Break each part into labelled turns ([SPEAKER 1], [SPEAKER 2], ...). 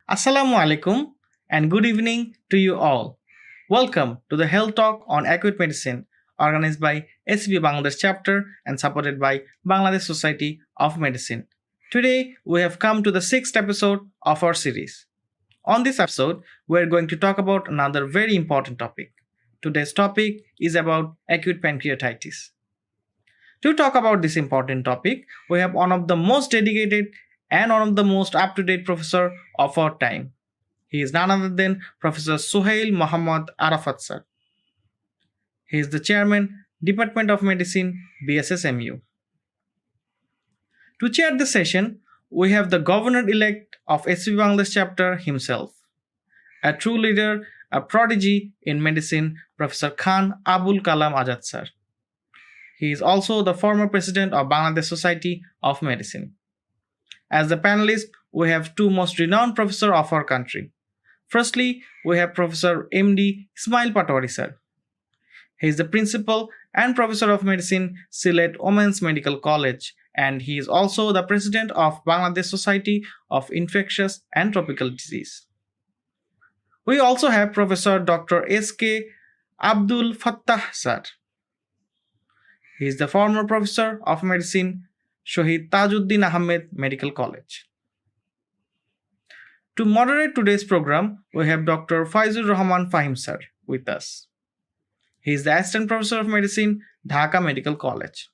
[SPEAKER 1] Assalamu alaikum and good evening to you all. Welcome to the Health Talk on Acute Medicine, organized by SCB Bangladesh Chapter and supported by Bangladesh Society of Medicine. Today, we have come to the sixth episode of our series. On this episode, we are going to talk about another very important topic. Today's topic is about acute pancreatitis. To talk about this important topic, we have one of the most dedicated and one of the most up-to-date professor of our time. He is none other than Professor Shohael Muhammad Arafat sir. He is the chairman, Department of Medicine, BSSMU. To chair the session, we have the governor-elect of SCB Bangladesh chapter himself, a true leader, a prodigy in medicine, Professor Khan Abul Kalam Azad sir. He is also the former president of Bangladesh Society of Medicine. As the panelist, we have two most renowned professors of our country. Firstly, we have Professor MD Ismail Patwary sir. He is the principal and professor of medicine, Sylhet Women's Medical College, and he is also the president of Bangladesh Society of Infectious and Tropical Disease. We also have Professor Dr. S.K. Abdul Fattah sir. He is the former professor of medicine, Shahid Tajuddin Ahmed Medical College. To moderate today's program, we have Dr. Faizur Rahman Fahim sir with us. He is the assistant professor of medicine, Dhaka Medical College.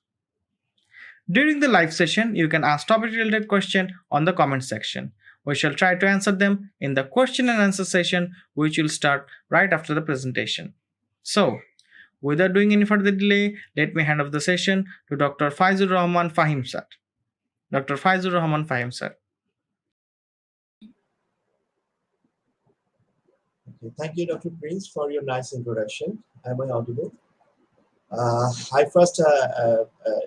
[SPEAKER 1] During the live session, you can ask topic-related questions on the comment section. We shall try to answer them in the question and answer session, which will start right after the presentation. So, without doing any further delay, let me hand off the session to Dr. Faizur Rahman Fahim sir. Dr. Faizur Rahman Fahim sir.
[SPEAKER 2] Okay, thank you, Dr. Prince, for your nice introduction. Am I audible? I first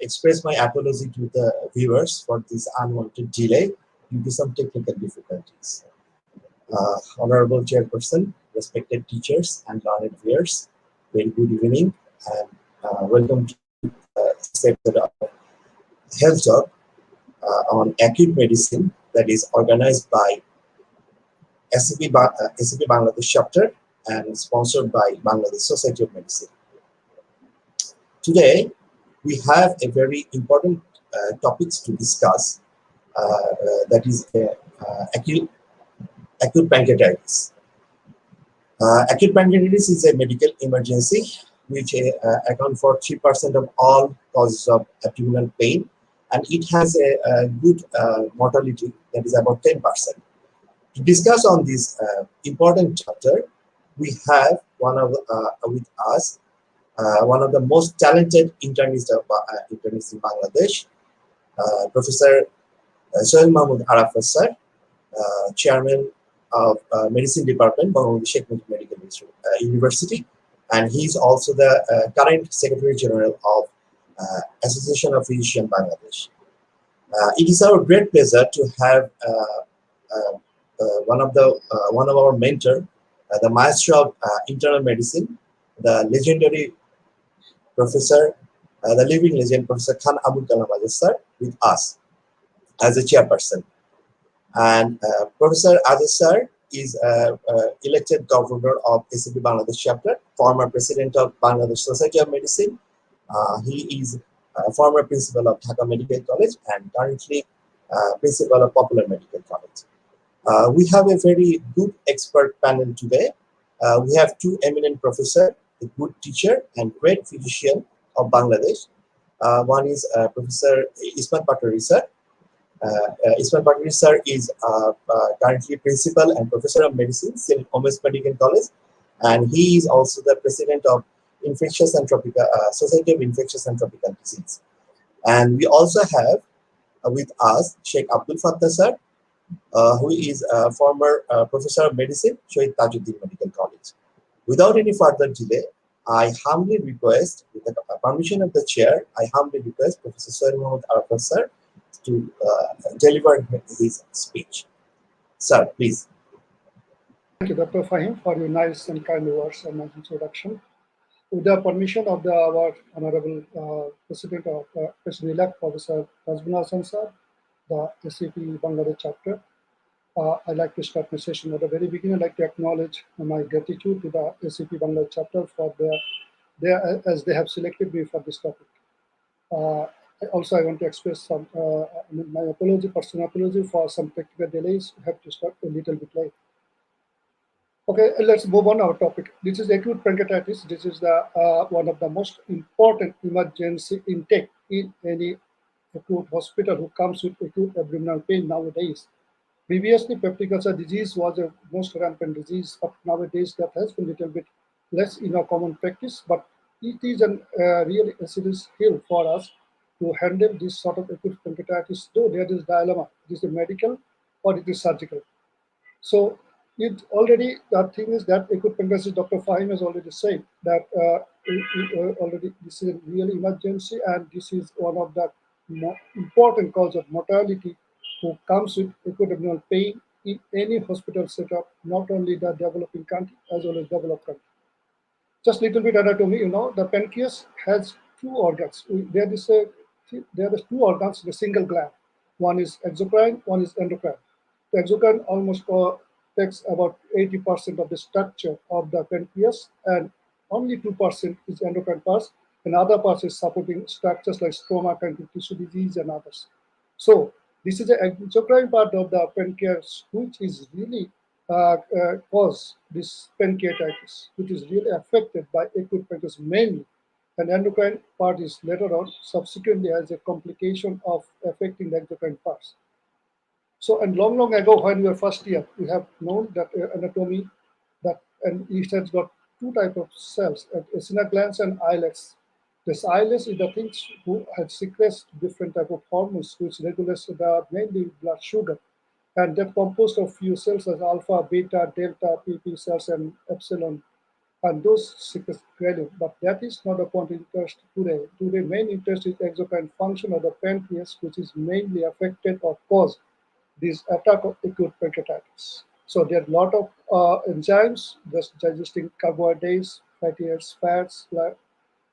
[SPEAKER 2] express my apology to the viewers for this unwanted delay due to some technical difficulties. Honorable Chairperson, respected teachers and learned viewers, very good evening and welcome to this episode of Health Talk on Acute Medicine that is organized by SCB Bangladesh Chapter and sponsored by Bangladesh Society of Medicine. Today, we have a very important topics to discuss, that is acute pancreatitis. Acute pancreatitis is a medical emergency which account for 3% of all causes of abdominal pain, and it has a good mortality that is about 10%. To discuss on this important chapter, we have with us one of the most talented internists in Bangladesh, Professor Mahmud Arafat sir, chairman of Medicine Department, Bangladesh Medical University, and he is also the current Secretary General of Association of Physicians Bangladesh. It is our great pleasure to have one of our mentor, the maestro of internal medicine, the legendary professor, the living legend, Professor Khan Abul Kalam Azad sir, with us as a chairperson. And Professor Azad sir is elected governor of SCB Bangladesh chapter, former president of Bangladesh Society of Medicine. He is former principal of Dhaka Medical College and currently principal of Popular Medical College. We have a very good expert panel today. We have two eminent professors, a good teacher and great physician of Bangladesh. One is Professor Ismail Patwary sir. Ismail Patwary sir is currently principal and professor of medicine in Women's Medical College, and he is also the president of Infectious and Tropical Society of Infectious and Tropical Disease. And we also have with us Sheikh Abdul Fattah sir, who is a former professor of medicine, Shahid Tajuddin Medical College. Without any further delay, I humbly request, with the permission of the chair, I humbly request Professor Shohael Muhammad Arafat sir to deliver his speech. Sir, please.
[SPEAKER 3] Thank you, Dr. Fahim, for your nice and kind words and nice introduction. With the permission of our Honorable President-elect, Professor Razvan Hassan sir, the SCP Bangladesh chapter, I'd like to start my session. At the very beginning, I'd like to acknowledge my gratitude to the ACP Bangla chapter for as they have selected me for this topic. Also, I want to express my apology, personal apology for some technical delays. We have to start a little bit late. Okay, let's move on our topic. This is acute pancreatitis. This is the one of the most important emergency intake in any acute hospital who comes with acute abdominal pain nowadays. Previously, peptic ulcer disease was a most rampant disease, but nowadays that has been a little bit less in our common practice. But it is a really a serious skill for us to handle this sort of acute pancreatitis. Though there is dilemma: is it medical or it is surgical? So it already, the thing is that acute pancreatitis, Dr. Fahim has already said that already this is a real emergency, and this is one of the more important cause of mortality who comes with acute abdominal pain in any hospital setup, not only the developing country as well as developed country. Just little bit anatomy, the pancreas has two organs. There is two organs in a single gland. One is exocrine, one is endocrine. The exocrine almost takes about 80% of the structure of the pancreas, and only 2% is endocrine parts, and other parts is supporting structures like stomach and tissue disease and others. So this is the exocrine part of the pancreas, which is really cause this pancreatitis, which is really affected by acute pancreatitis mainly. And endocrine part is later on subsequently as a complication of affecting the exocrine parts. So, and long ago, when we were first year, we have known that anatomy, that and it has got two type of cells, acina glands and islets. This islets is the things who had secretes different type of hormones which regulates the mainly blood sugar, and that composed of few cells as alpha, beta, delta, PP cells, and epsilon, and those secret granule. But that is not the point of interest today. Today, main interest is exocrine function of the pancreas, which is mainly affected or caused this attack of acute pancreatitis. So there are a lot of enzymes just digesting carbohydrates, fatty acids, fats,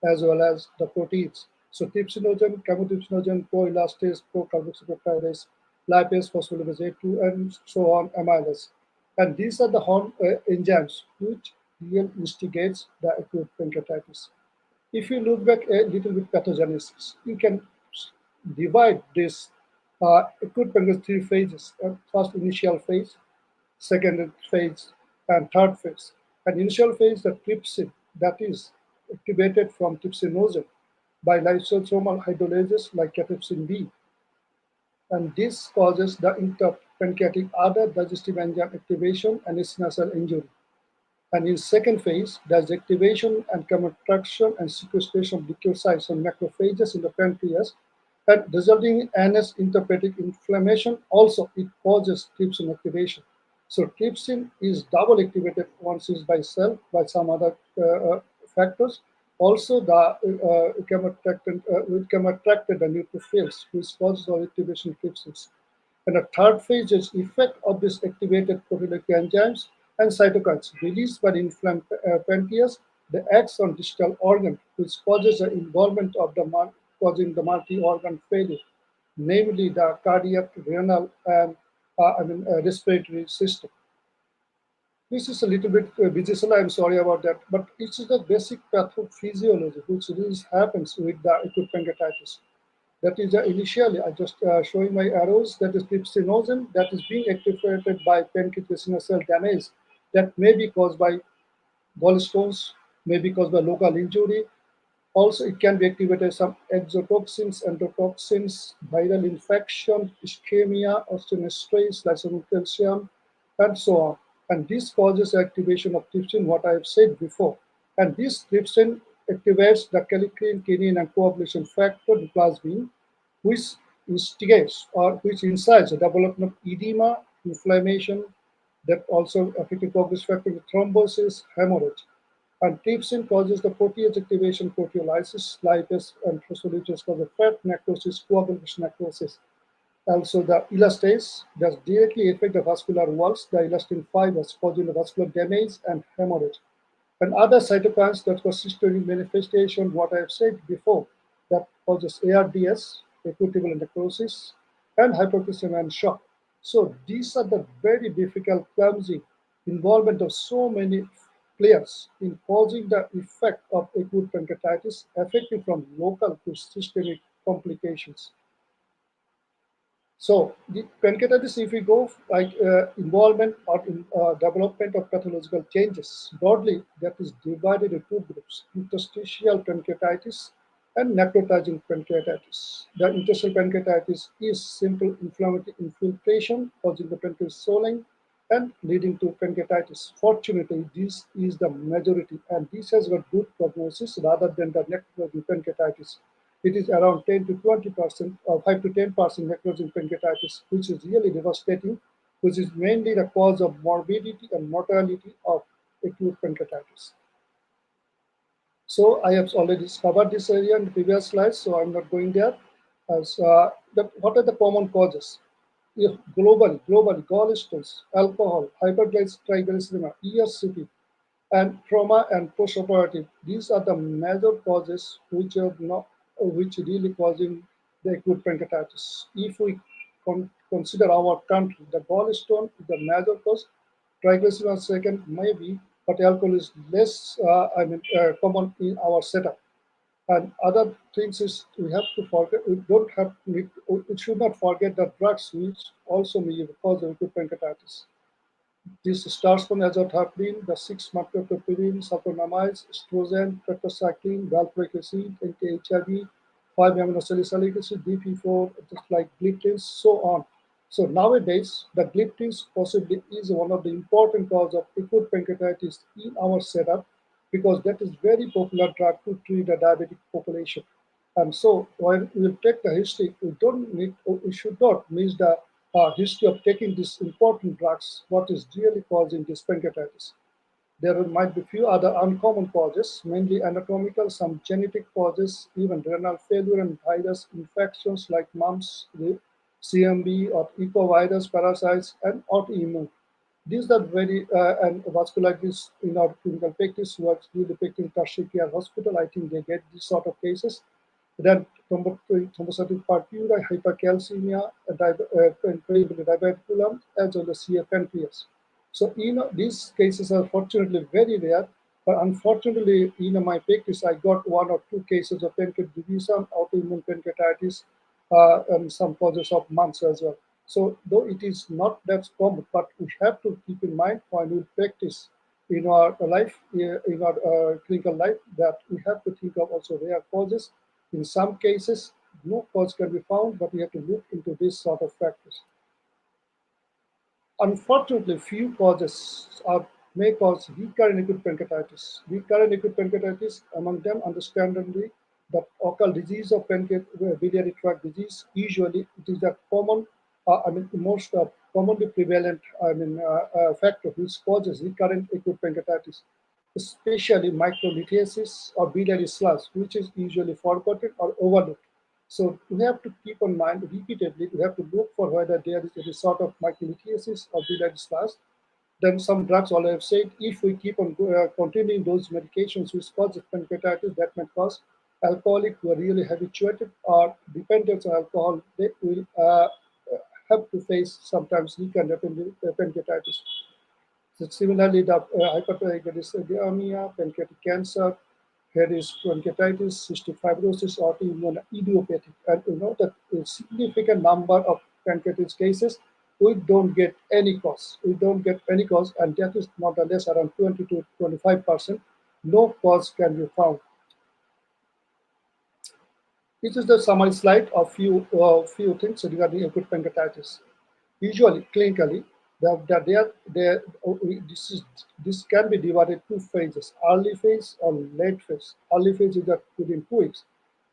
[SPEAKER 3] as well as the proteins. So trypsinogen, chymotrypsinogen, proelastase, procarboxypeptidase, lipase, phospholipase A2, and so on, amylase. And these are the enzymes which really instigates the acute pancreatitis. If you look back a little bit pathogenesis, you can divide this acute pancreatitis three phases. First, initial phase, second phase, and third phase. And initial phase, the trypsin, that is activated from trypsinogen by lysosomal hydrolases like cathepsin B. And this causes the interpancreatic other digestive enzyme activation and acina cell injury. And in second phase, there's activation and contraction and sequestration of leukocytes and macrophages in the pancreas, and resulting in NS interhepatic inflammation. Also, it causes trypsin activation. So trypsin is double activated once is by cell by some other factors. Also, the chemoattracted the neutrophils, which causes all activation of trypsins. And the third phase is effect of this activated proteolytic enzymes and cytokines released by the inflamed pancreas. They acts on distal organ, which causes the involvement of the causing the multi-organ failure, namely the cardiac, renal, and respiratory system. This is a little bit busy, so I'm sorry about that, but it is the basic pathophysiology which really happens with the acute pancreatitis. That is initially, I just showing my arrows, that is trypsinogen that is being activated by pancreatic cell damage that may be caused by gallstones, may be caused by local injury. Also, it can be activated some exotoxins, endotoxins, viral infection, ischemia, osteoarthritis, lysosomal calcium, and so on. And this causes activation of trypsin, what I have said before. And this trypsin activates the kallikrein, kinin, and coagulation factor, the plasmin, which instigates or which incites the development of edema, inflammation, that also affecting coagulation factor, thrombosis, hemorrhage. And trypsin causes the protease activation, proteolysis, lipase, and phospholipase cause the fat necrosis, coagulation necrosis. Also, the elastase does directly affect the vascular walls, the elastin fibers, causing the vascular damage and hemorrhage. And other cytokines that persist during manifestation, what I have said before, that causes ARDS, acute necrosis, and hypoglycemia and shock. So these are the very difficult, clumsy involvement of so many players in causing the effect of acute pancreatitis, affecting from local to systemic complications. So the pancreatitis, if we go like involvement or development of pathological changes, broadly that is divided into two groups: interstitial pancreatitis and necrotizing pancreatitis. The interstitial pancreatitis is simple inflammatory infiltration causing the pancreas swelling and leading to pancreatitis. Fortunately, this is the majority, and this has got good prognosis rather than the necrotizing pancreatitis. It is around 10 to 20% or 5 to 10% necrotizing pancreatitis, which is really devastating, which is mainly the cause of morbidity and mortality of acute pancreatitis. So I have already covered this area in the previous slides, so I'm not going there. What are the common causes? If globally, gallstones, alcohol, hypertriglyceridemia, ESCP, and trauma and postoperative. These are the major causes which are not, which really causing the acute pancreatitis. If we consider our country, the gallstone is the major cause, triglycerides second maybe, but alcohol is less, common in our setup. And other things is we have to forget, we should not forget the drugs which also may cause acute pancreatitis. This starts from azathioprine, the 6-methotrexate, sulfonamides, estrogen, tetracycline, valproic acid, anti-HIV, 5-aminosalicylic acid, DP4, just like gliptins, so on. So nowadays, the gliptins possibly is one of the important cause of acute pancreatitis in our setup because that is very popular drug to treat the diabetic population. And so when we take the history, we should not miss the history of taking these important drugs, what is really causing this pancreatitis. There might be few other uncommon causes, mainly anatomical, some genetic causes, even renal failure and virus infections like mumps, CMV, or ecovirus parasites, and autoimmune. These are very, and vasculitis in our clinical practice who are really depicting tertiary care hospital. I think they get these sort of cases. Then thrombocytic purpura, hypercalcemia, diverticulum, as well as CF pancreas. So, these cases are fortunately very rare, but unfortunately, in my practice, I got 1 or 2 cases of pancreatic disease, autoimmune pancreatitis, and some causes of mumps as well. So, though it is not that common, but we have to keep in mind when we practice in our life, in our clinical life, that we have to think of also rare causes. In some cases, no cause can be found, but we have to look into this sort of factors. Unfortunately, few causes may cause recurrent acute pancreatitis. Recurrent acute pancreatitis, among them, understandably, the occult disease of biliary tract disease. Usually, it is a common, most commonly prevalent, factor which causes recurrent acute pancreatitis, especially microlithiasis or biliary sludge, which is usually forgotten or overlooked. So we have to keep in mind repeatedly, we have to look for whether there is a sort of microlithiasis or biliary sludge. Then some drugs, all I have said, if we keep on continuing those medications which cause pancreatitis, that may cause alcoholic who are really habituated or dependent on alcohol, they will have to face sometimes recurrent pancreatitis. So similarly, the hypertriglyceridemia, pancreatic cancer, here is pancreatitis, cystic fibrosis, autoimmune, idiopathic, and you know that a significant number of pancreatitis cases we don't get any cause. We don't get any cause, and that is not less around 20 to 25%. No cause can be found. This is the summary slide of few things regarding acute pancreatitis. Usually, clinically, this can be divided two phases: early phase or late phase. Early phase is that within 2 weeks,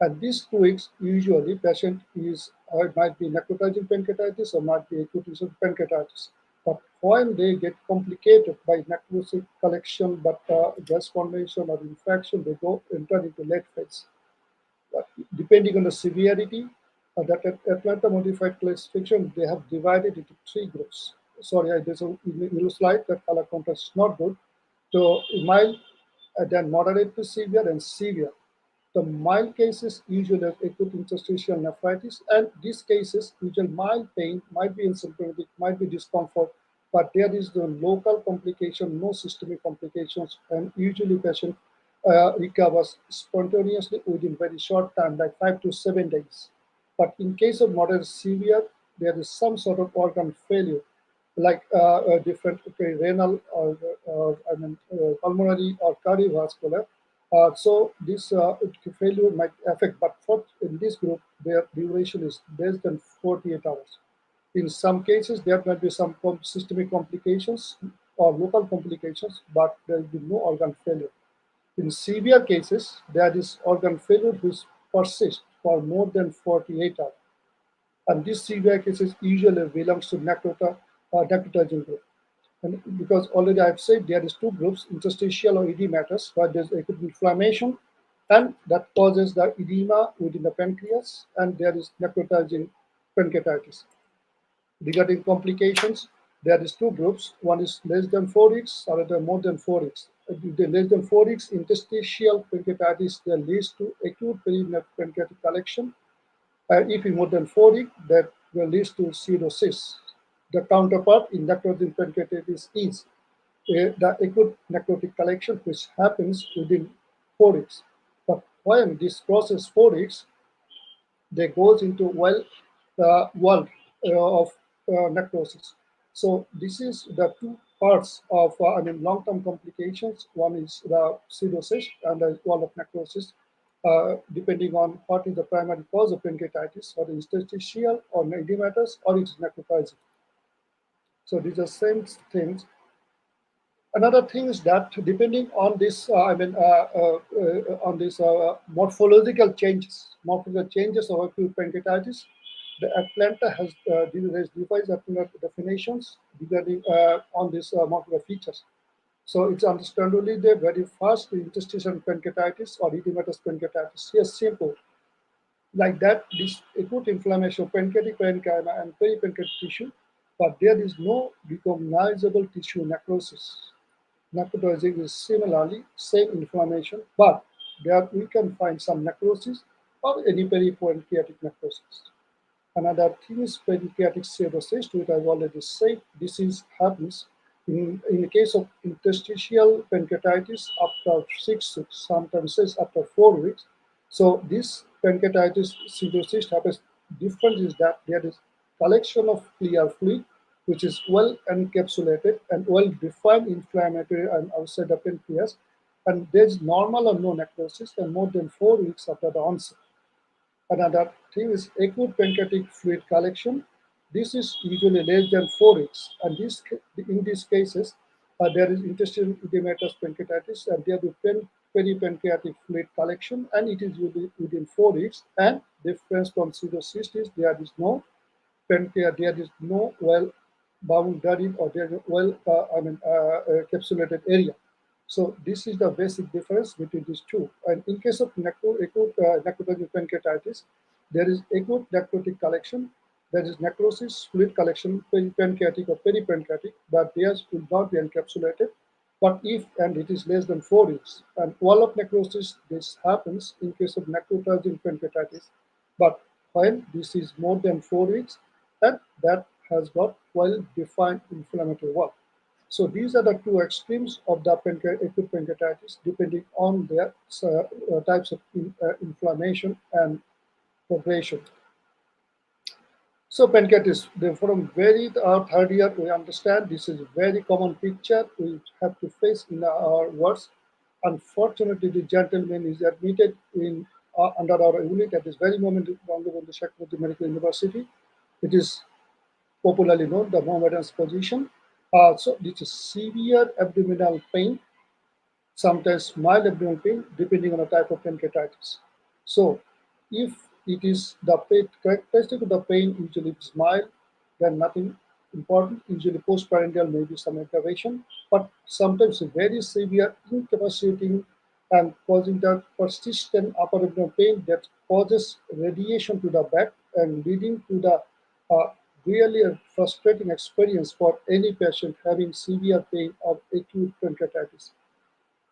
[SPEAKER 3] and these 2 weeks usually patient is or it might be necrotizing pancreatitis or might be acute pancreatitis. But when they get complicated by necrotic collection, but gas formation or infection, they go enter into late phase. Depending on the severity, that Atlanta modified classification, they have divided into 3 groups. Sorry, there's a new slide that color contrast is not good. So mild, then moderate to severe and severe. The mild cases usually have acute interstitial nephritis, and these cases, usually mild pain, might be asymptomatic, might be discomfort, but there is no local complication, no systemic complications, and usually patient recovers spontaneously within very short time, like 5 to 7 days. But in case of moderate severe, there is some sort of organ failure, like a different renal or pulmonary or cardiovascular. So this failure might affect, but for in this group, their duration is less than 48 hours. In some cases, there might be some systemic complications or local complications, but there will be no organ failure. In severe cases, there is organ failure which persists for more than 48 hours. And this severe cases usually belongs to necrotizing group. And because already I've said there is two groups, interstitial or edematous, where there's acute inflammation, and that causes the edema within the pancreas, and there is necrotizing pancreatitis. Regarding complications, there is two groups. One is less than 4 weeks, other more than 4 weeks. If the less than 4 weeks interstitial pancreatitis, that leads to acute pancreatic collection. If more than 4 weeks, that will lead to cirrhosis. The counterpart in necrotic pancreatitis is the acute necrotic collection, which happens within 4 weeks. But when this crosses 4 weeks, they goes into world of necrosis. So this is the two parts of long-term complications. One is the cirrhosis and the wall of necrosis, depending on what is the primary cause of pancreatitis, or interstitial or edematous, or it's necrotizing. So these are same things. Another thing is that depending on this, on this morphological changes of acute pancreatitis, the Atlanta has devised definitions regarding on these morphological features. So it's understandably the very first interstitial pancreatitis or edematous pancreatitis. Yes, simple. Like that, this acute inflammation of pancreatic parenchyma and peripancreatic tissue, but there is no recognizable tissue necrosis. Necrotizing is similarly same inflammation, but there we can find some necrosis or any peripancreatic necrosis. Another thing is pancreatic cirrhosis, which I've already said. This happens in the case of interstitial pancreatitis after 6 weeks, sometimes says after 4 weeks. So this pancreatitis cirrhosis happens. Difference is that there is collection of clear fluid, which is well encapsulated and well defined inflammatory and outside the pancreas, and there's normal or no necrosis and more than 4 weeks after the onset. Another thing is acute pancreatic fluid collection. This is usually less than 4 weeks, and in these cases, there is intestinal edematous pancreatitis, and there is peripancreatic fluid collection, and it is usually within 4 weeks. And difference from cirrhosis is there is no pancreas, there is no well-bounded or there is encapsulated area. So this is the basic difference between these two. And in case of acute necrotizing pancreatitis, there is acute necrotic collection, there is necrosis, fluid collection, pancreatic or peripancreatic, but theirs will not be encapsulated. But if, and it is less than 4 weeks, and wall of necrosis, this happens in case of necrotizing pancreatitis. But when this is more than 4 weeks, and that has got well-defined inflammatory wall. So these are the two extremes of the acute pancreatitis, depending on their types of inflammation and progression. So pancreatitis, from very third year, we understand this is a very common picture we have to face in our wards. Unfortunately, the gentleman is admitted in under our unit at this very moment, Bangladesh Shakrati Medical University. It is popularly known the Mohammedans position. So this is severe abdominal pain, sometimes mild abdominal pain, depending on the type of pancreatitis. So if it is the characteristic of the pain usually is mild, then nothing important. Usually postprandial may be some aggravation, but sometimes very severe, incapacitating and causing the persistent upper abdominal pain that causes radiation to the back and leading to the really a frustrating experience for any patient having severe pain of acute pancreatitis.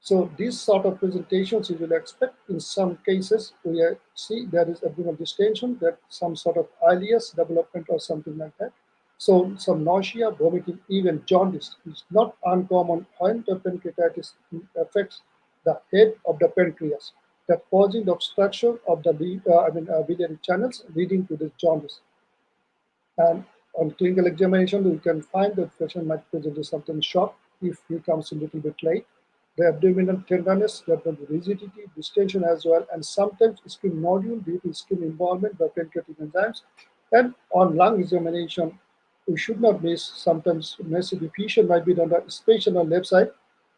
[SPEAKER 3] So these sort of presentations you will expect. In some cases, we see there is abdominal distension, that some sort of ileus development or something like that. So some nausea, vomiting, even jaundice is not uncommon when the pancreatitis affects the head of the pancreas, that causing the obstruction of the biliary channels leading to this jaundice. And on clinical examination, we can find that patient might present with something shock if he comes a little bit late. The abdominal tenderness, that will be rigidity, distension as well, and sometimes skin nodule due to skin involvement by pancreatic enzymes. And on lung examination, we should not miss sometimes massive effusion might be done, especially on the left side,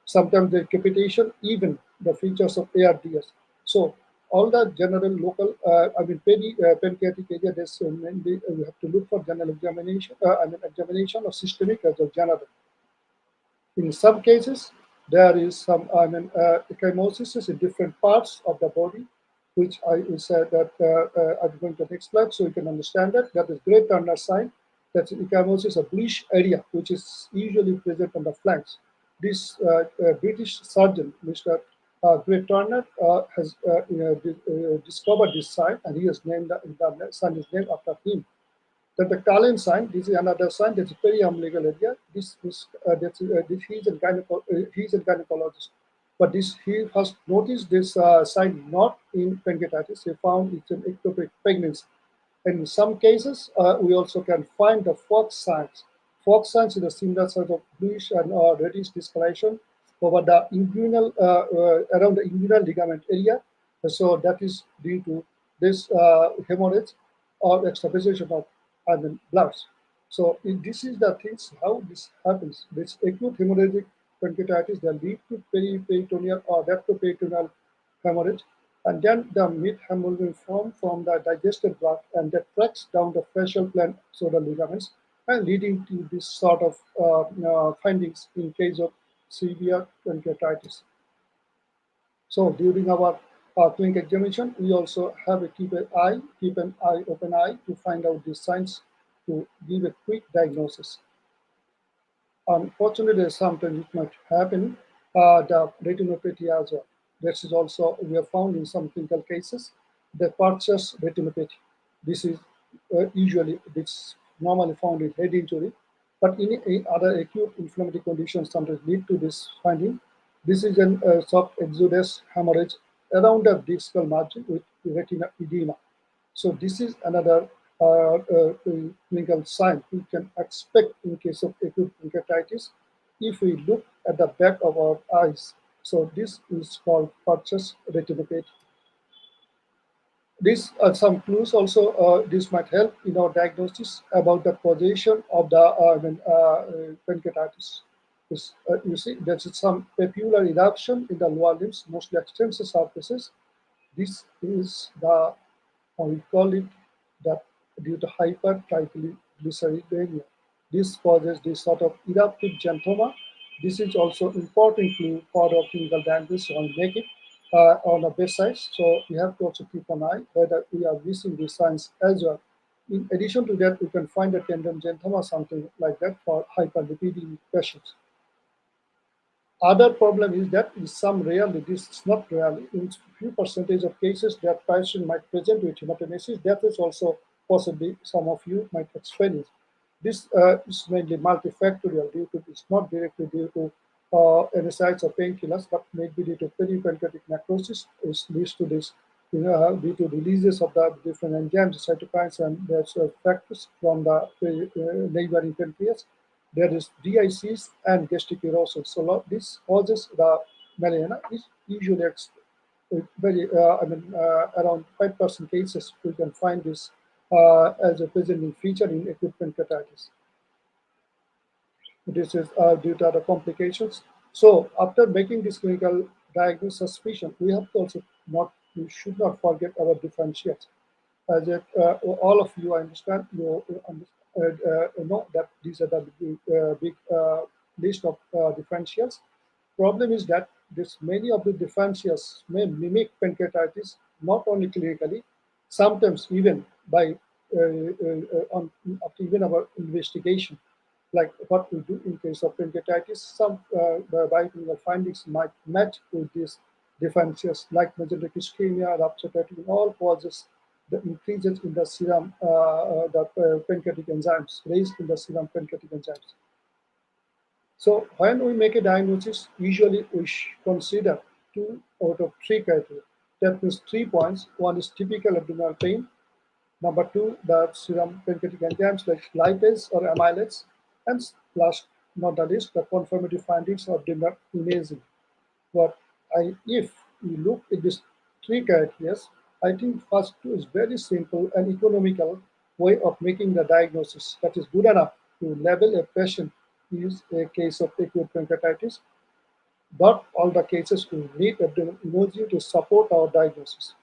[SPEAKER 3] sometimes the capitation, even the features of ARDS. So all the general local, pancreatic area, there's mainly we have to look for general examination, examination of systemic as well general. In some cases, there is some ecchymosis in different parts of the body, which I said that I'm going to next slide so you can understand that. That is great Turner sign. That's ecchymosis, a bluish area, which is usually present on the flanks. This British surgeon, Mr. Great Turner, has discovered this sign, and he has named the sign is named after him. Then the Kalam sign, this is another sign, that's a periumbilical area. He's a gynecologist. But he first noticed this sign not in pancreatitis. He found it's an ectopic pregnancy. And in some cases, we also can find the Fox signs. Fox signs is a similar sort of bluish and reddish discoloration over the inguinal, around the inguinal ligament area. So that is due to this hemorrhage or extravasation of bloods. So this is the things how this happens. This acute hemorrhagic pancreatitis that lead to periperitoneal or rectoperitoneal hemorrhage, and then the mid-hemoglobin form from the digested blood and that tracks down the facial plane, so the ligaments, and leading to this sort of findings in case of severe pancreatitis. So during our clinical examination, we also have to keep an open eye to find out these signs to give a quick diagnosis. Unfortunately, sometimes it might happen the retinopathy as well. This is also we have found in some clinical cases the purchase retinopathy. This is usually it's normally found in head injury, but in other acute inflammatory conditions sometimes lead to this finding. This is a soft exodus hemorrhage around the discal margin with retina edema. So this is another clinical sign we can expect in case of acute pancreatitis if we look at the back of our eyes. So this is called purchase retinopathy. These are some clues also. This might help in our diagnosis about the causation of the pancreatitis. You see, there's some papular eruption in the lower limbs, mostly extensor surfaces. This is the, we call it that due to hypertriglyceridemia. This causes this sort of eruptive xanthoma. This is also important clue for our clinical diagnosis on make it on the bedside. So we have to also keep an eye whether we are missing these signs as well. In addition to that, we can find a tendon xanthoma, something like that for hyperlipidemia patients. Other problem is that in some rarely, this is not rarely, in few percentage of cases that patient might present with hematemesis. That is also possibly some of you might experience. This is mainly multifactorial due to, it's not directly due to NSAIDs or painkillers, but maybe due to peripancreatic necrosis, which leads to this, due to releases of the different enzymes, cytokines, and there's factors from the neighboring pancreas. There is DICs and gastric erosion. So this causes the melanoma. Is usually very, around 5% cases we can find this as a presenting feature in acute pancreatitis. This is due to other complications. So after making this clinical diagnosis suspicion, we have to also we should not forget our differentials. As all of you, I understand, you know that these are the big list of differentials. Problem is that many of the differentials may mimic pancreatitis, not only clinically, sometimes even by after even our investigation. like what we do in case of pancreatitis. Some biochemical findings might match with these differences, like mesenteric ischemia, rupture pattern, all causes the increases in the serum, pancreatic enzymes, raised in the serum pancreatic enzymes. So when we make a diagnosis, usually we consider 2 out of 3 criteria. That means 3 points. One is typical abdominal pain. Number 2, the serum pancreatic enzymes like lipase or amylase. And last, not the least, the confirmatory findings of abdominal imaging. But if you look at these 3 criteria, I think first 2 is very simple and economical way of making the diagnosis that is good enough to label a patient is a case of acute pancreatitis. Not all the cases will need abdominal imaging to support our diagnosis.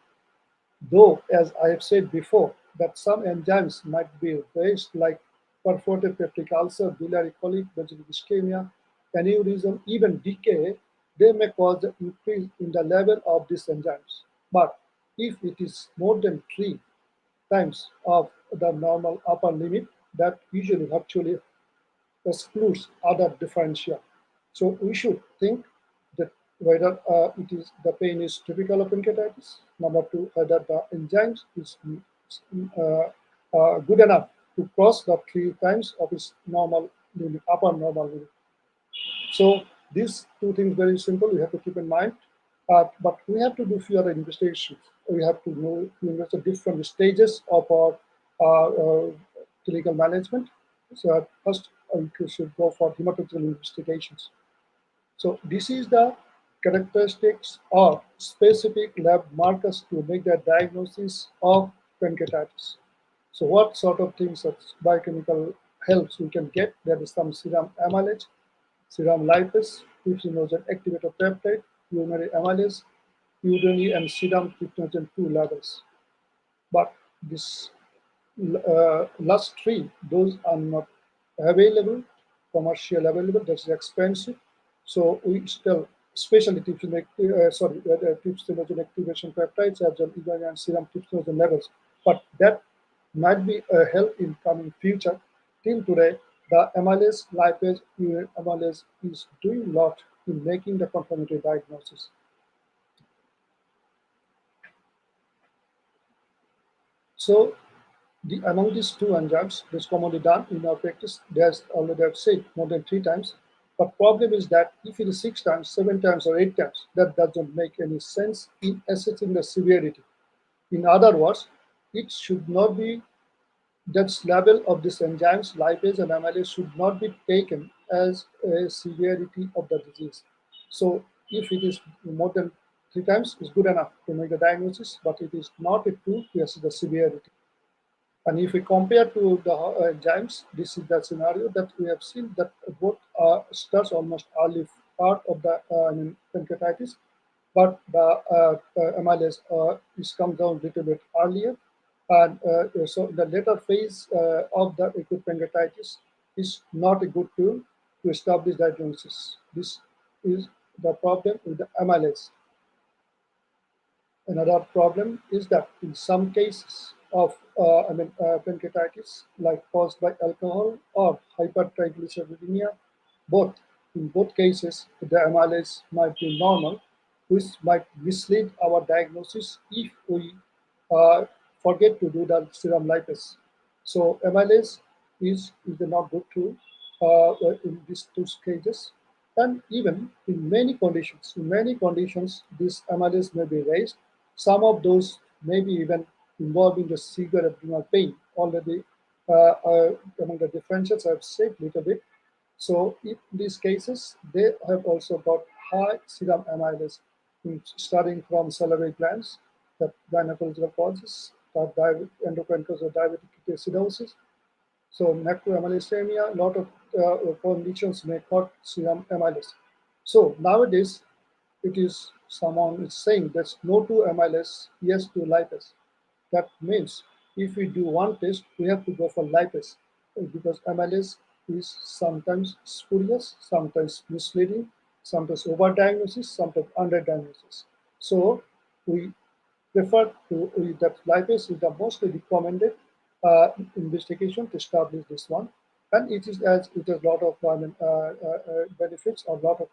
[SPEAKER 3] Though, as I have said before, that some enzymes might be raised like perforated peptic ulcer, biliary colic, mesenteric ischemia, aneurysm, even decay, they may cause an increase in the level of these enzymes. But if it is more than 3 times of the normal upper limit, that usually virtually excludes other differential. So we should think that whether the pain is typical of pancreatitis. Number 2, whether the enzymes is good enough to cross the 3 times of its normal limit, upper normal limit. So these 2 things very simple. We have to keep in mind, but we have to do few other investigations. We have to know the different stages of our clinical management. So at first, we should go for hematological investigations. So this is the characteristics or specific lab markers to make the diagnosis of pancreatitis. So what sort of things of biochemical helps we can get? There is some serum amylase, serum lipase, trypsinogen activator peptide, urinary amylase, urinary and serum trypsinogen 2 levels. But this last 3, those are not available, commercial available, that's expensive. So we still, especially trypsinogen activation peptides as well as and serum trypsinogen levels. But that might be a help in coming future. Till today, the amylase, lipase, urinary amylase is doing a lot in making the confirmatory diagnosis. So among these 2 enzymes, this commonly done in our practice, there's already I've said more than 3 times. But problem is that if it is 6 times, 7 times, or 8 times, that doesn't make any sense in assessing the severity. In other words, it should not be that level of these enzymes, lipase and amylase, should not be taken as a severity of the disease. So if it is more than 3 times, it's good enough to make the diagnosis, but it is not a proof to assess the severity. And if we compare to the enzymes, this is the scenario that we have seen that both starts almost early part of the pancreatitis, but the amylase comes down a little bit earlier. And so the later phase of the acute pancreatitis is not a good tool to establish diagnosis. This is the problem with the amylase. Another problem is that in some cases of pancreatitis, like caused by alcohol or hypertriglyceridemia, in both cases, the amylase might be normal, which might mislead our diagnosis if we forget to do the serum lipase. So amylase is not good tool in these 2 cases. And even in many conditions, this amylase may be raised. Some of those may be even involving the severe abdominal pain. Already among the differentials I've said a little bit. So in these cases, they have also got high serum amylase, starting from salivary glands, the gynecological causes, endocrine cause of diabetic ketoacidosis. So macroamylasemia, a lot of conditions may cause serum amylase. So nowadays, it is someone is saying there's no to amylase, yes to lipase. That means if we do one test, we have to go for lipase because amylase is sometimes spurious, sometimes misleading, sometimes overdiagnosis, sometimes underdiagnosis. So we prefer that lipase is the most recommended investigation to establish this one. And it is as it has a lot of benefits or a lot of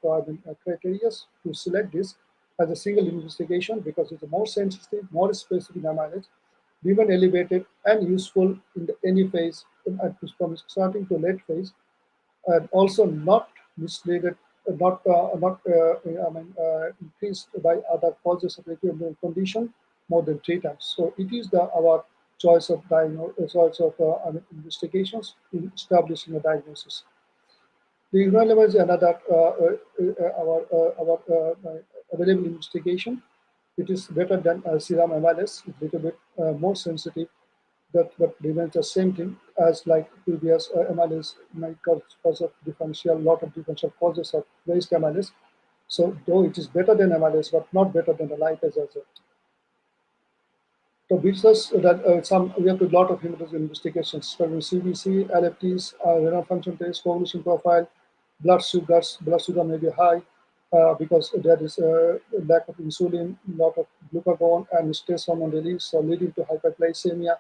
[SPEAKER 3] criteria to select this as a single investigation because it's more sensitive, more specific analysis, even elevated and useful in any phase, from starting to late phase, and also not misleaded, increased by other causes of equivalent condition more than 3 times. So it is our choice of investigations in establishing a diagnosis. The urine is another our available investigation. It is better than serum amylase. It's a little bit more sensitive, but remains the same thing as like previous amylase might cause of lot of differential causes of raised amylase. So though it is better than amylase, but not better than the lipase as well. So because that we have to do a lot of hematology investigations, from CBC, LFTs, renal function test, coagulation profile, blood sugars. Blood sugar may be high because there is a lack of insulin, lot of glucagon, and stress hormone release, so leading to hyperglycemia.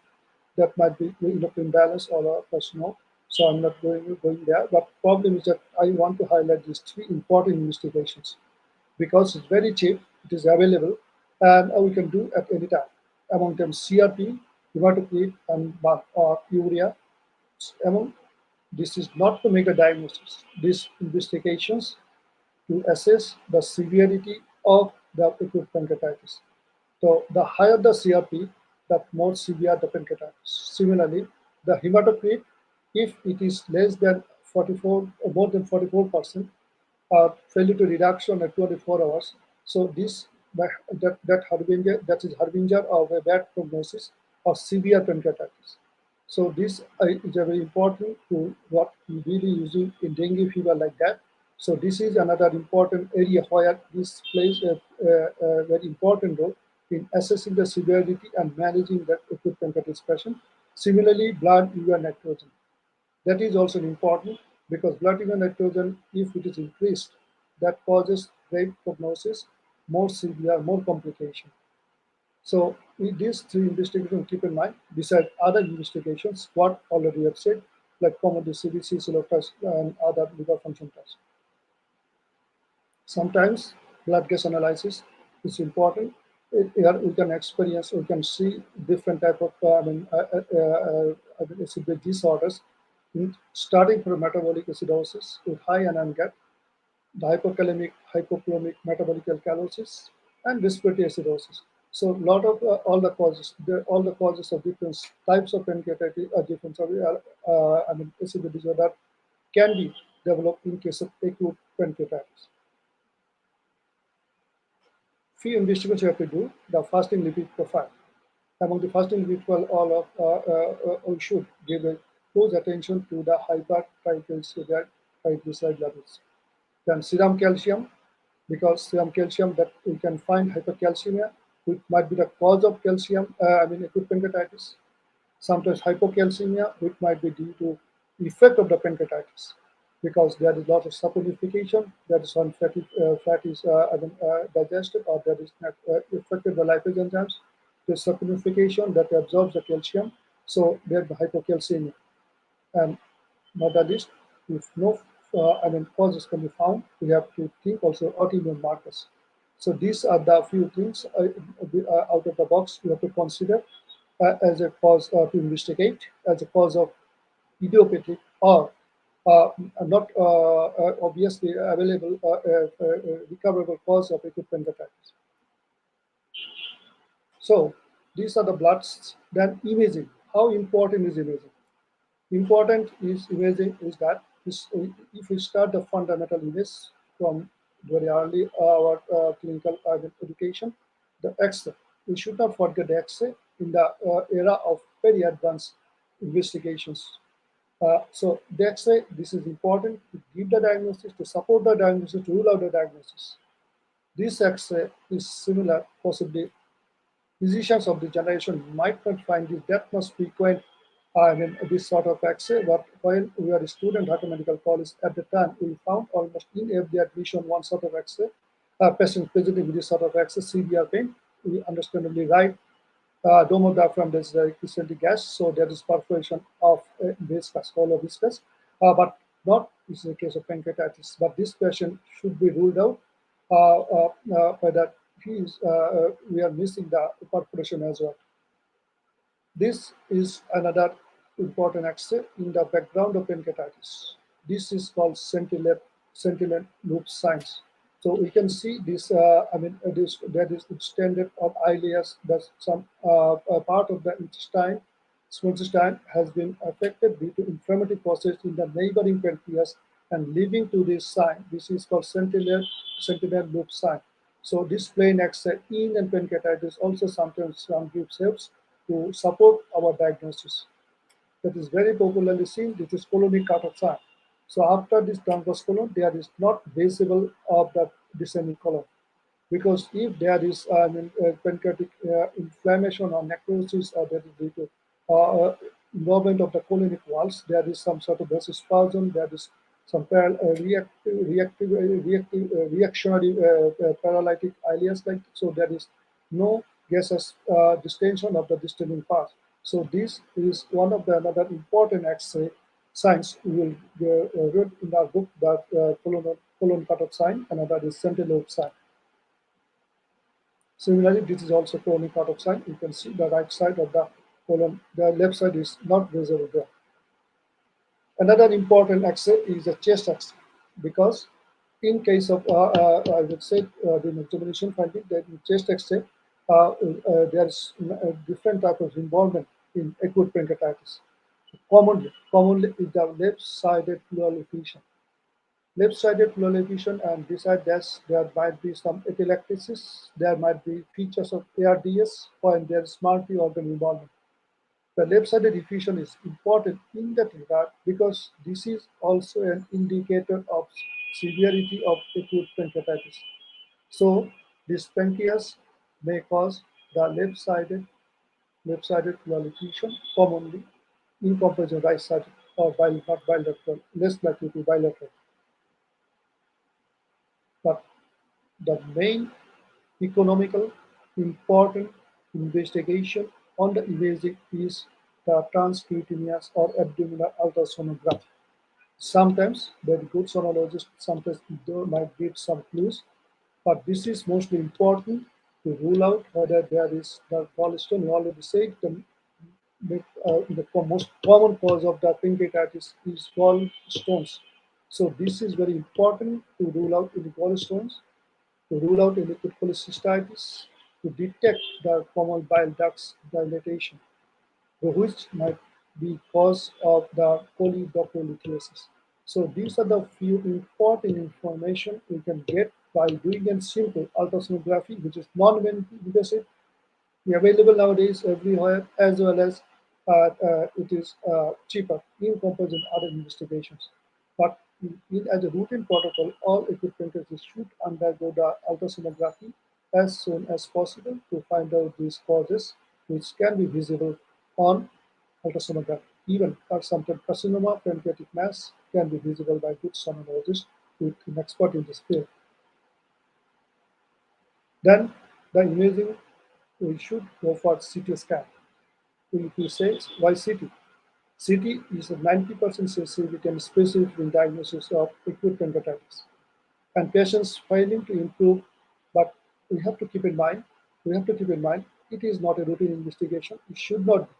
[SPEAKER 3] That might be imbalance or a personal. So I'm not going there. But problem is that I want to highlight these 3 important investigations because it's very cheap, it is available, and we can do at any time. Among them, CRP, hematocrit, and or urea. This is not to make a diagnosis. These investigations to assess the severity of the acute pancreatitis. So the higher the CRP, the more severe the pancreatitis. Similarly, the hematocrit, if it is less than 44 or more than 44%, failure to reduction at 24 hours. So this that is harbinger of a bad prognosis of severe pancreatitis. So this is a very important tool what we really using in dengue fever like that. So this is another important area where this plays a very important role in assessing the severity and managing the acute pancreatitis patient. Similarly, blood urea nitrogen. That is also important because blood urea nitrogen, if it is increased, that causes great prognosis, more severe, more complication. So with these 3 investigations, keep in mind, besides other investigations, what already have said, like common CBC, silo test, and other liver function tests. Sometimes blood gas analysis is important. Here we can experience, we can see different type of acid disorders, starting from metabolic acidosis with high NN-GAT, the hypokalemic, hypoplomic metabolic alkalosis, and respiratory acidosis. So a lot of all the causes of different types of pancreatitis, different acid disorder can be developed in case of acute pancreatitis. Few investigations you have to do. The fasting lipid profile. Among the fasting lipid profile, we should give a close attention to the hypertriglyceride levels. Then serum calcium, because serum calcium that we can find hypercalcemia, which might be the cause of calcium, acute pancreatitis. Sometimes hypocalcemia, which might be due to effect of the pancreatitis, because there is a lot of saponification, that is on fat is digested, or that is not affected by lipase enzymes. There's saponification that absorbs the calcium, so there's the hypocalcemia. And not the least, if no causes can be found, we have to think also autoimmune markers. So these are the few things out of the box we have to consider as a cause to investigate, as a cause of idiopathic or not obviously available recoverable cause of acute pancreatitis. So these are the bloods. Then imaging. How important is imaging? Important is imaging is that if we start the fundamental image from very early our clinical education, the X-ray. We should not forget the X-ray in the era of very advanced investigations. So the X-ray, this is important to give the diagnosis, to support the diagnosis, to rule out the diagnosis. This X-ray is similar, possibly physicians of the generation might not find it that much frequent this sort of X-ray, but while we are a student at a medical college at the time, we found almost in every admission one sort of X-ray. Patients presenting with this sort of X-ray, severe pain, we understandably right. Dome of diaphragm is recently gas, so there is perforation of viscous, hollow viscous. but not is the case of pancreatitis. But this patient should be ruled out whether we are missing the perforation as well. This is another important axis in the background of pancreatitis. This is called sentinel loop signs. So we can see this. That is extended of ileus. That some part of the intestine, small intestine, has been affected due to inflammatory process in the neighboring pancreas and leading to this sign. This is called sentinel loop sign. So this plain axis in and pancreatitis also sometimes some groups helps to support our diagnosis. That is very popularly seen. This is colonic cutoff sign. So after this transverse colon, there is not visible of the descending colon, because if there is pancreatic inflammation or necrosis, or that is due to involvement of the colonic walls, there is some sort of vasospasm, there is some reactionary paralytic ileus, like so. There is no gaseous distension of the distending part. So this is one of the another important X-ray signs we will read in our book, that colon cutoff sign. Another is sentinel sign. Similarly, this is also colon cutoff sign. You can see the right side of the colon, the left side is not visible there. Another important X-ray is the chest X-ray, because in case of, I would say, the examination finding that in chest X-ray, there's a different type of involvement in acute pancreatitis. Commonly is the left-sided pleural effusion. Left-sided pleural effusion, and beside that, there might be some atelectasis, there might be features of ARDS, and there is multi-organ involvement. The left-sided effusion is important in that regard because this is also an indicator of severity of acute pancreatitis. So this pancreas may cause the left-sided pleural effusion commonly in comparison right-sided or not bilateral, less likely to bilateral. But the main economical important investigation on the imaging is the transcutaneous or abdominal ultrasonography. Sometimes very good sonologists sometimes might give some clues, but this is mostly important to rule out whether there is the gallstone. We already said the most common cause of the pancreatitis is gallstones. So this is very important to rule out in the gallstones, to rule out any cholecystitis, to detect the common bile ducts dilatation, which might be cause of the polydoctolithiasis. So these are the few important information we can get by doing a simple ultrasonography, which is non-invasive, available nowadays everywhere, as well as it is cheaper in comparison to other investigations. But as a routine protocol, all acute pancreatitis should undergo the ultrasonography as soon as possible to find out these causes, which can be visible on ultrasonography. Even sometimes carcinoma, pancreatic mass can be visible by good sonologists with an expert in this field. Then the imaging, we should go for CT scan. If you say why CT? CT is a 90% sensitivity and specific in diagnosis of acute pancreatitis. And patients failing to improve, but we have to keep in mind, it is not a routine investigation. It should not be.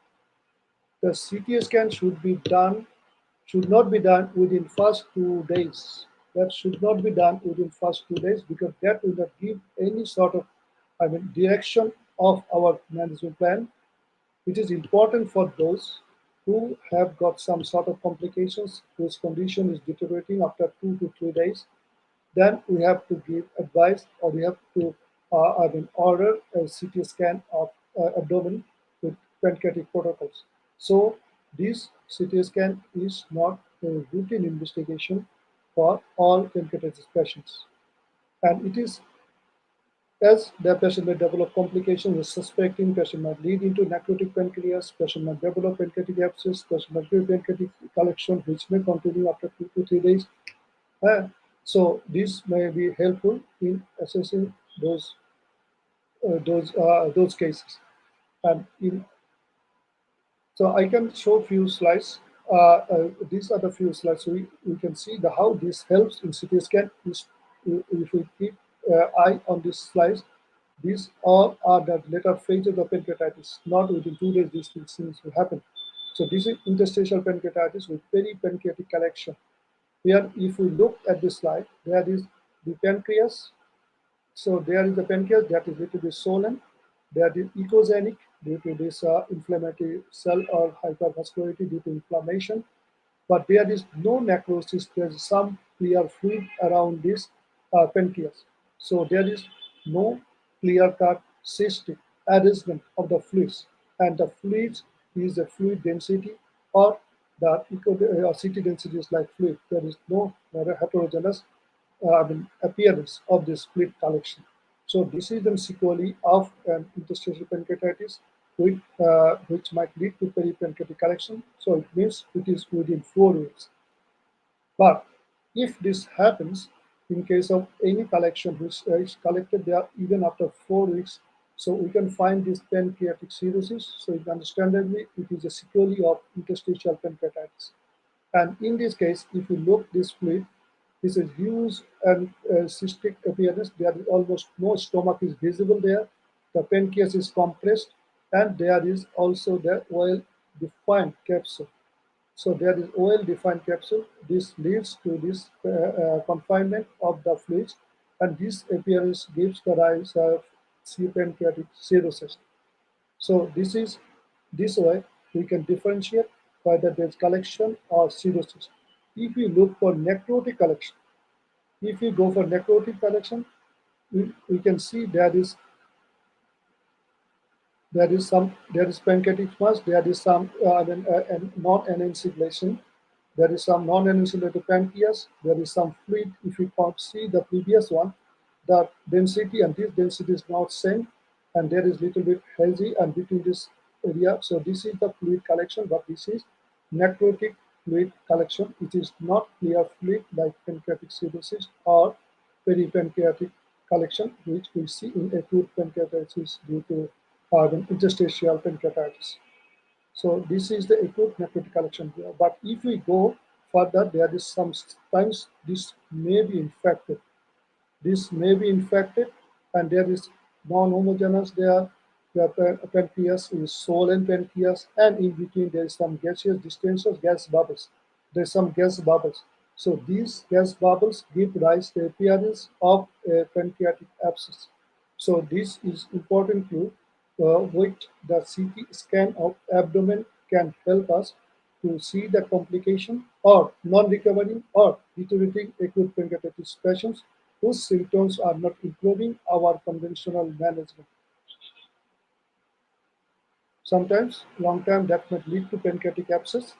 [SPEAKER 3] The CT scan should not be done within first 2 days. That should not be done within first 2 days, because that will not give any sort of direction of our management plan. It is important for those who have got some sort of complications, whose condition is deteriorating after 2 to 3 days. Then we have to give advice, or we have to order a CT scan of abdomen with pancreatic protocols. So this CT scan is not a routine investigation for all pancreatitis patients. And it is, as the patient may develop complications with suspecting, patient might lead into necrotic pancreas, patient might develop pancreatic abscess, patient might give pancreatic collection, which may continue after 2 to 3 days. So this may be helpful in assessing those cases. And so I can show few slides these are the few slides. So we can see how this helps in CT scan. If we keep eye on these slides, these all are the later phases of pancreatitis. Not within 2 days these things will happen. So this is interstitial pancreatitis with peripancreatic collection. Here, if we look at this slide, there is the pancreas. So there is the pancreas that is little bit swollen. There is echogenic due to this inflammatory cell or hypervascularity due to inflammation. But there is no necrosis. There is some clear fluid around this pancreas. So there is no clear-cut cystic arrangement of the fluids. And the fluids is the fluid density or the CT density is like fluid. There is no heterogeneous appearance of this fluid collection. So this is the sequelae of an interstitial pancreatitis, which might lead to peripancreatic collection. So it means it is within 4 weeks. But if this happens in case of any collection which is collected there even after 4 weeks, so we can find this pancreatic cirrhosis. So understandably, it is a sequelae of interstitial pancreatitis. And in this case, if you look this fluid, this is huge and cystic appearance. There is almost no stomach is visible there. The pancreas is compressed, and there is also the well-defined capsule. So there is well-defined capsule. This leads to this confinement of the fluids, and this appearance gives the rise of pancreatic cirrhosis. So this way we can differentiate whether there's collection or cirrhosis. If we look for necrotic collection, if we go for necrotic collection, we can see there is pancreatic mass, there is some non-enunciation, there is some non-enunciated pancreas, there is some fluid. If you see the previous one, the density and this density is not same, and there is little bit hazy and between this area. So this is the fluid collection, but this is necrotic fluid collection. It is not clear fluid like pancreatic cirrhosis or peripancreatic collection, which we see in acute pancreatitis due to interstitial pancreatitis. So this is the acute necrotic collection here. But if we go further, there is sometimes this may be infected. This may be infected, and there is non-homogeneous there. The pancreas is swollen pancreas, and in between there is some gaseous distensions, gas bubbles. There's some gas bubbles. So these gas bubbles give rise to the appearance of a pancreatic abscess. So this is important clue which the CT scan of abdomen can help us to see the complication or non-recovering or deteriorating acute pancreatitis patients whose symptoms are not improving our conventional management. Sometimes long-term that may lead to pancreatic abscess,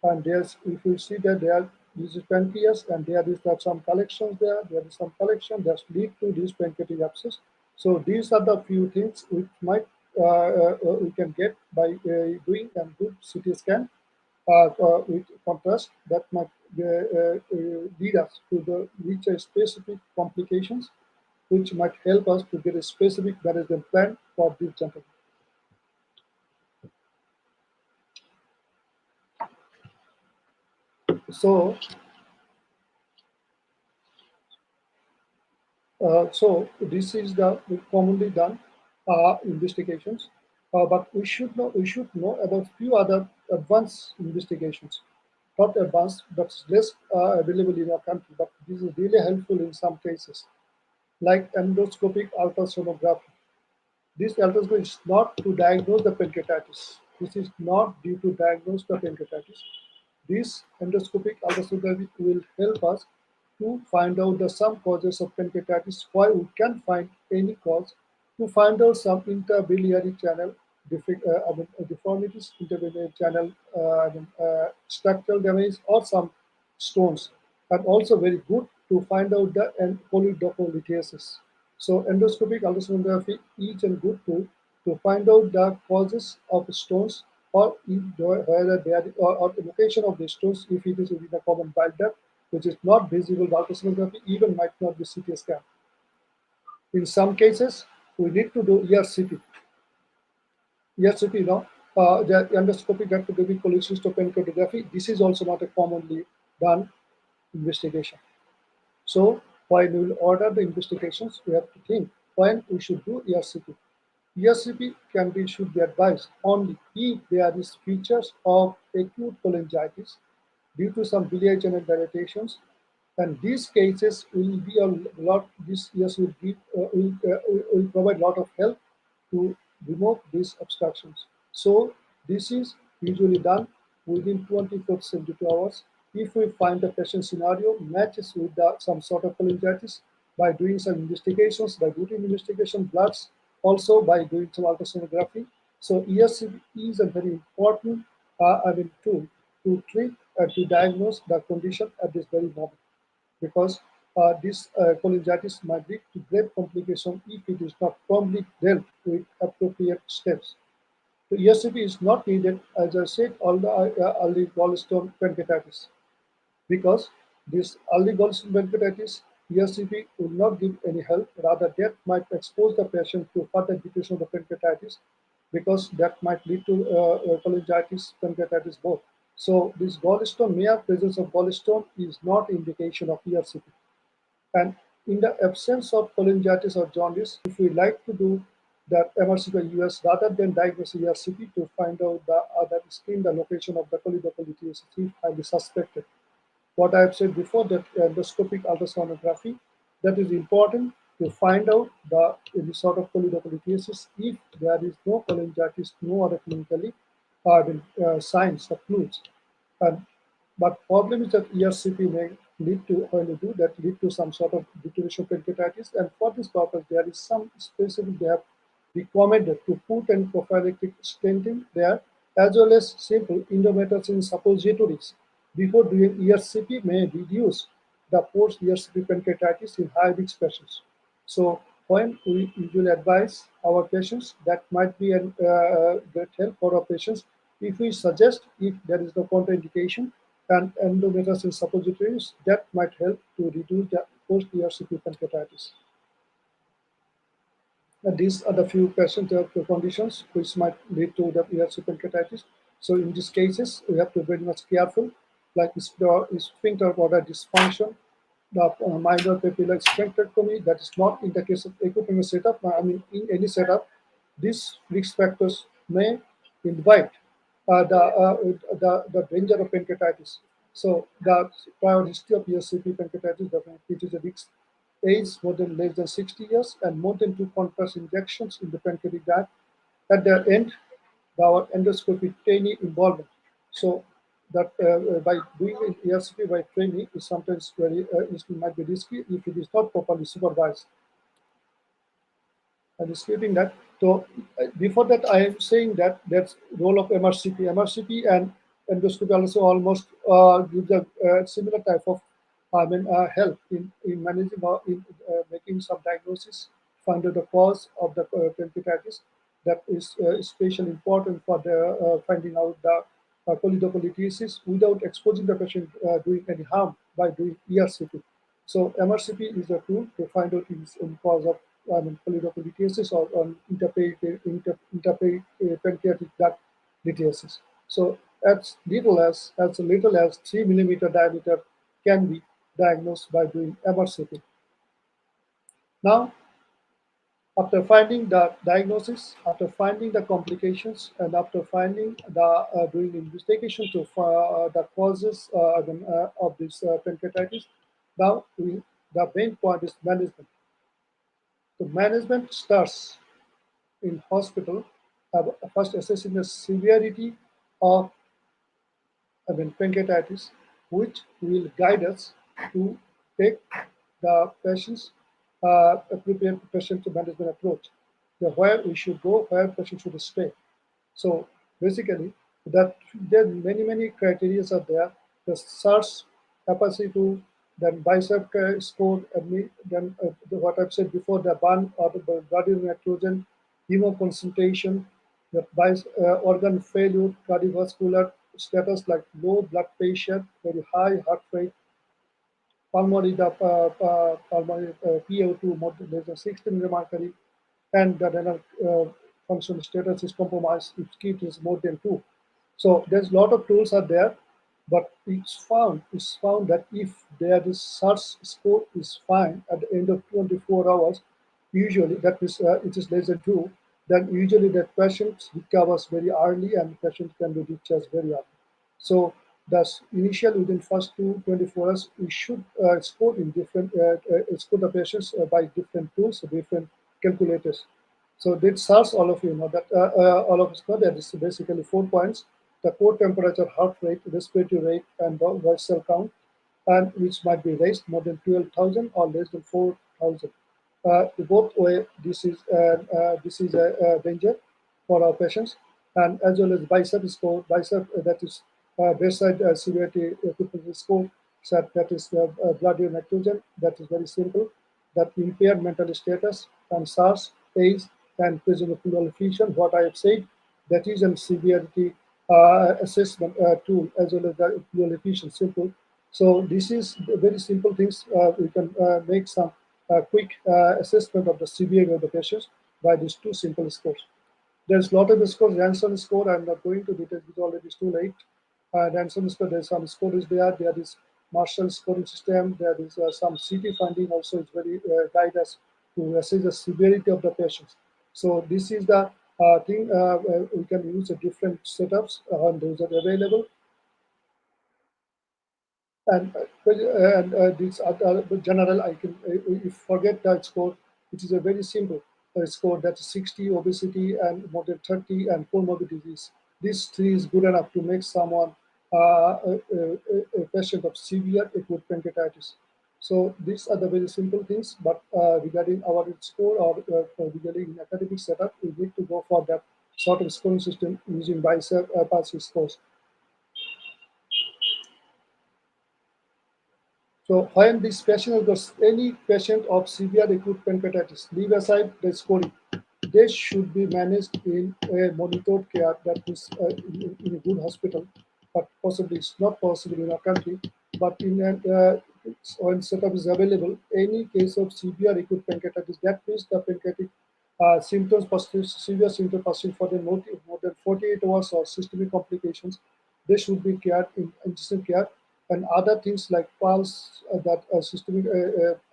[SPEAKER 3] and if you see that there is pancreas and there is some collections there is some collection that lead to this pancreatic abscess. So these are the few things which might we can get by doing a good CT scan with contrast that might lead us to reach a specific complications, which might help us to get a specific management plan for this gentleman. So, this is the commonly done investigations, but we should know about few other advanced investigations. Not advanced, but less available in our country. But this is really helpful in some cases, like endoscopic ultrasonography. This ultrasonography is not to diagnose the pancreatitis. This is not due to diagnose the pancreatitis. This endoscopic ultrasonography will help us to find out some causes of pancreatitis, why we can't find any cause, to find out some interbiliary channel deformities, interbiliary channel structural damage, or some stones, and also very good to find out the polydoccolithiasis. So endoscopic ultrasonography is a good tool to find out the causes of stones, or whether they are, or the location of the stones, if it is within a common bile duct, which is not visible by ultrasonography, even might not be CT scan. In some cases, we need to do ERCP. ERCP, the endoscopic rectographic cholecystoscopic. This is also not a commonly done investigation. So while we will order the investigations, we have to think when we should do ERCP. ERCP should be advised only if there is features of acute cholangitis due to some biliary channel dilatations, and these cases will be a lot. This ERCP will provide a lot of help to remove these obstructions. So this is usually done within 24 to 72 hours. If we find the patient scenario matches with some sort of cholangitis, by doing some investigations, by routine investigation, bloods, also by doing some ultrasonography. So ERCP is a very important tool to treat and to diagnose the condition at this very moment, because this cholangitis might lead to grave complication if it is not promptly dealt with appropriate steps. So ERCP is not needed, as I said, early gallstone pancreatitis, because this early gallstone pancreatitis, ERCP will not give any help. Rather, that might expose the patient to further diffusion of the pancreatitis, because that might lead to cholangitis, pancreatitis both. So this gallstone, mere presence of gallstone is not indication of ERCP. And in the absence of cholangitis or jaundice, if we like to do that MRC by US rather than diagnose ERCP to find out the location of the choledocholitis if highly suspected. What I have said before, that endoscopic ultrasonography, that is important to find out any sort of choledocholitis if there is no cholangitis, no other clinically signs or clues. And but problem is that ERCP may lead to, when you do that, lead to some sort of deterioration of pancreatitis. And for this purpose, there is some specific they have recommended to put and prophylactic stenting there, as well as simple indomethacin suppositories before doing ERCP may reduce the post-ERCP pancreatitis in high-risk patients. So when we usually advise our patients, that might be a great help for our patients. If we suggest, if there is no contraindication, and endomethacin suppositories, that might help to reduce the post-ERCP pancreatitis. These are the few patient conditions which might lead to the ERCP pancreatitis. So in these cases, we have to be very much careful, like sphincter border dysfunction, the minor papillary sphincterectomy. That is not in the case of acute setup. I mean, in any setup, these risk factors may invite the danger of pancreatitis. So the prior history of ERCP pancreatitis, which is a risk age more than less than 60 years, and more than 2 contrast injections in the pancreatic duct. At the end, our endoscopic trainee involvement. So that by doing ERCP by trainee is sometimes it might be risky if it is not properly supervised. I'm skipping that. So before that, I am saying that that's role of MRCP. MRCP and endoscopy also almost gives a similar type of help in managing or in making some diagnosis, find out the cause of the pancreatitis. That is especially important for the finding out the choledocholitis without exposing the patient doing any harm by doing ERCP. So MRCP is a tool to find out its cause of choledocholitis or interpancreatic duct litiasis. So as little as 3 millimeter diameter can be diagnosed by doing MRCP. Now, after finding the diagnosis, after finding the complications, and after finding the doing investigation to the causes of this pancreatitis, now the main point is management. The management starts in hospital, first assessing the severity of pancreatitis, which will guide us to take the patient's appropriate patient management approach. Where we should go, where patient should stay. So basically, that there are many criteria are there. The SARS capacity to then bicep score, and then what I've said before, the burn or the blood nitrogen, hemoconcentration, the organ failure, cardiovascular status like low blood pressure, very high heart rate, pulmonary PO2 more than less than 16 mercury, and the renal functional status is compromised if KIT is more than 2. So there's a lot of tools are there, but it's found that if there is SARS score is fine at the end of 24 hours, usually that is it is less than 2, then usually that patient recovers very early and the patient can be discharged very early. So thus initial within first 24 hours, we should score in different score the patients by different tools, different calculators. So that SARS, all of you know that all of us know that is basically 4 points: the core temperature, heart rate, respiratory rate, and the white cell count, and which might be raised more than 12,000 or less than 4,000. Both way, this is a danger for our patients, and as well as bicep score, that is bedside severity score, that is blood urine nitrogen, that is very simple, that impaired mental status, and SARS, age, and presence of pleural effusion. What I have said, that is a severity assessment tool as well as the pleural effusion, simple. So this is very simple things. We can make some quick assessment of the severity of the patients by these two simple scores. There's a lot of scores. Ransom score, I'm not going to details because already it's too late. Ransom score, there's some score is there. There is Marshall scoring system. There is some CT finding also. It's very guide us to assess the severity of the patients. So this is the thing. We can use different setups on those are available. And this general, I can if forget that score, it is a very simple score, that's 60, obesity, and more than 30, and comorbidities. These three is good enough to make someone a patient of severe acute pancreatitis. So these are the very simple things, but regarding our score or regarding academic setup, we need to go for that sort of scoring system using bicep scores. So when this patient has any patient of severe acute pancreatitis, leave aside the scoring, they should be managed in a monitored care, that is in a good hospital, but possibly it's not possible in our country. But in when setup is available, any case of severe acute pancreatitis, that means the pancreatic symptoms persist, severe symptoms persist for more than 48 hours or systemic complications, they should be cared in intensive care. And other things like pulse, that systemic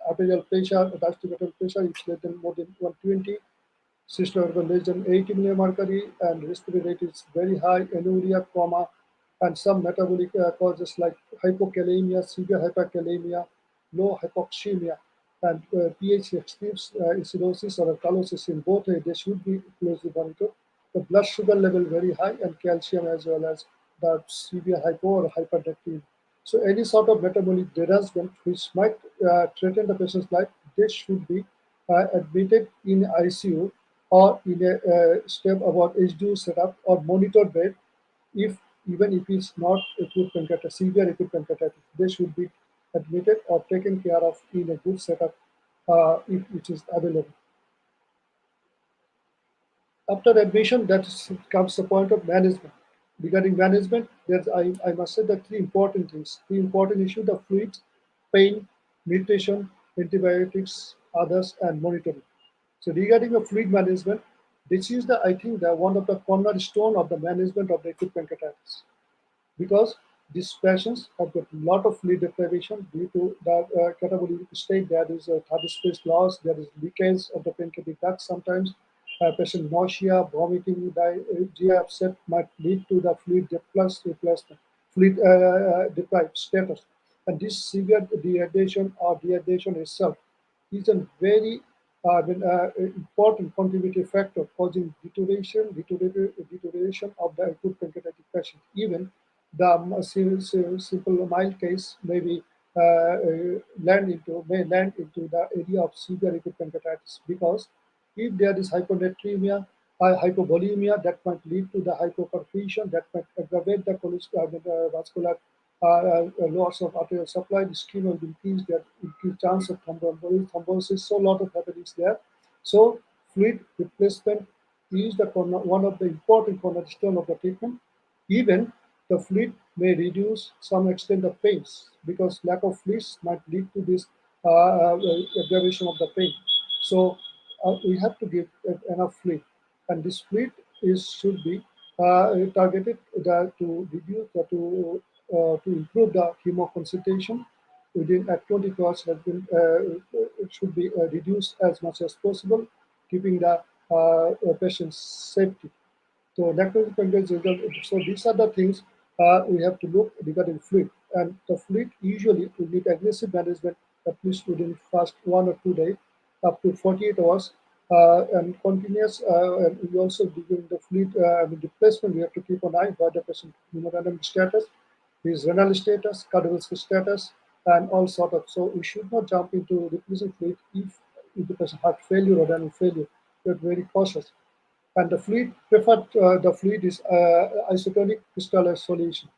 [SPEAKER 3] arterial pressure, diastolic arterial pressure, it's less than more than 120, systolic less than 80 millimercury, and respiratory rate is very high, anuria, coma, and some metabolic causes like hypokalemia, severe hyperkalemia, low hypoxemia, and pH extremes, acidosis or alkalosis in both, they should be closely monitored. The blood sugar level very high, and calcium, as well as the severe hypo or hyperactivity. So any sort of metabolic derangement which might threaten the patient's life, they should be admitted in ICU or in a step about HDU setup or monitored bed. If even if it's not acute pancreatitis, severe acute pancreatitis, they should be admitted or taken care of in a good setup if it is available. After admission, that comes the point of management. Regarding management, I must say that three important things, three important issues: the fluids, pain, nutrition, antibiotics, others, and monitoring. So regarding the fluid management, this is the, I think, the one of the cornerstone of the management of the acute pancreatitis, because these patients have got a lot of fluid deprivation due to the catabolic state. There is a third space loss, there is leakage of the pancreatic duct sometimes, patient nausea, vomiting, GI upset might lead to the fluid replacement, fluid deprived status. And this severe dehydration or dehydration itself is a very important contributing factor causing deterioration of the acute pancreatitis patient. Even the simple mild case may land into the area of severe acute pancreatitis, because if there is hyponatremia, hypovolemia, that might lead to the hypoperfusion, that might aggravate the vascular loss of arterial supply, the schema will increase, that increased chance of thrombosis, so a lot of happenings there. So fluid replacement is one of the important cornerstone of the treatment. Even the fluid may reduce some extent of pains, because lack of fluids might lead to this aggravation of the pain. So we have to give enough fluid. And this fluid should be targeted to reduce to improve the hemoconcentration within at 24 hours has been it should be reduced as much as possible, keeping the patient's safety. So lactose content so these are the things we have to look regarding fluid. And the fluid usually will need aggressive management at least within first 1 or 2 days, up to 48 hours, and continuous. And we also during the fluid replacement, we have to keep an eye by the patient hemodynamic status, his renal status, cardiovascular status, and all sort of. So we should not jump into replacing fluid if the patient heart failure or renal failure. We're very cautious. And the fluid preferred, the fluid is isotonic crystallized solution.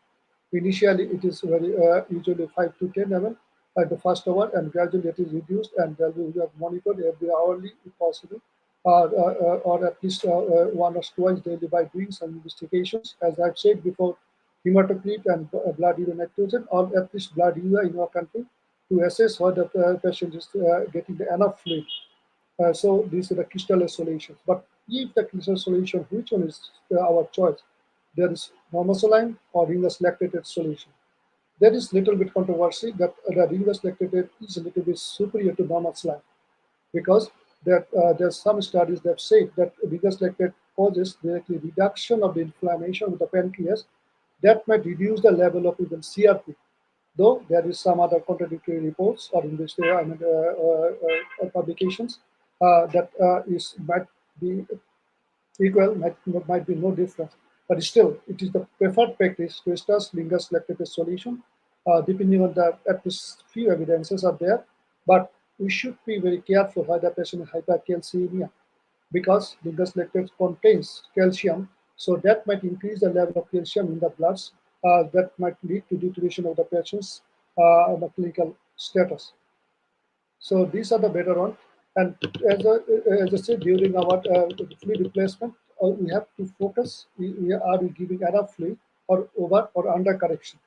[SPEAKER 3] Initially, it is very usually 5 to 10 ml at the first hour, and gradually it is reduced, and we have monitored every hourly if possible, or at least one or twice daily by doing some investigations. As I've said before, hematocrit and blood urine nitrogen, or at least blood urea in our country, to assess whether the patient is getting enough fluid. So these are the crystalline solutions. But if the crystalline solution, which one is our choice? There is normal saline or reverse lactated solution. There is little bit controversy that the reverse lactated is a little bit superior to normal saline, because there's some studies that say that reverse lactate causes directly reduction of the inflammation of the pancreas that might reduce the level of even CRP. Though there is some other contradictory reports or publications that might be equal, might be no difference. But still, it is the preferred practice to establish Lingus lactated solution, depending on the at least few evidences are there. But we should be very careful whether the patient has hypercalcemia, because Lingus lactate contains calcium, so that might increase the level of calcium in the blood. That might lead to deterioration of the patient's clinical status. So these are the better one. And as I said, during our fluid replacement, we have to focus, are we giving enough fluid or over or under correction?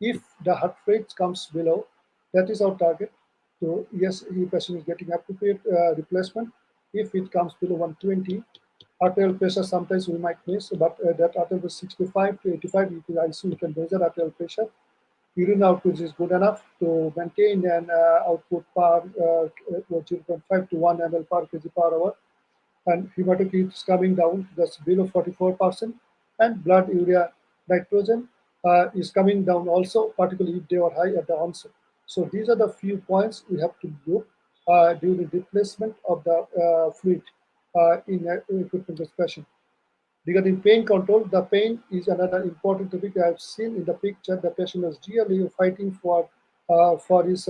[SPEAKER 3] If the heart rate comes below, that is our target. So yes, the patient is getting appropriate replacement. If it comes below 120, arterial pressure sometimes we might miss, but that arterial 65 to 85, if you ICU, you can measure arterial pressure. Urine output is good enough to maintain an output per 0.5 to 1 ml per kg per hour. And hematocrit is coming down, that's below 44%. And blood urea nitrogen is coming down also, particularly if they are high at the onset. So these are the few points we have to look during replacement of the fluid in equipment discussion. Regarding pain control, the pain is another important topic. I have seen in the picture the patient is really fighting for his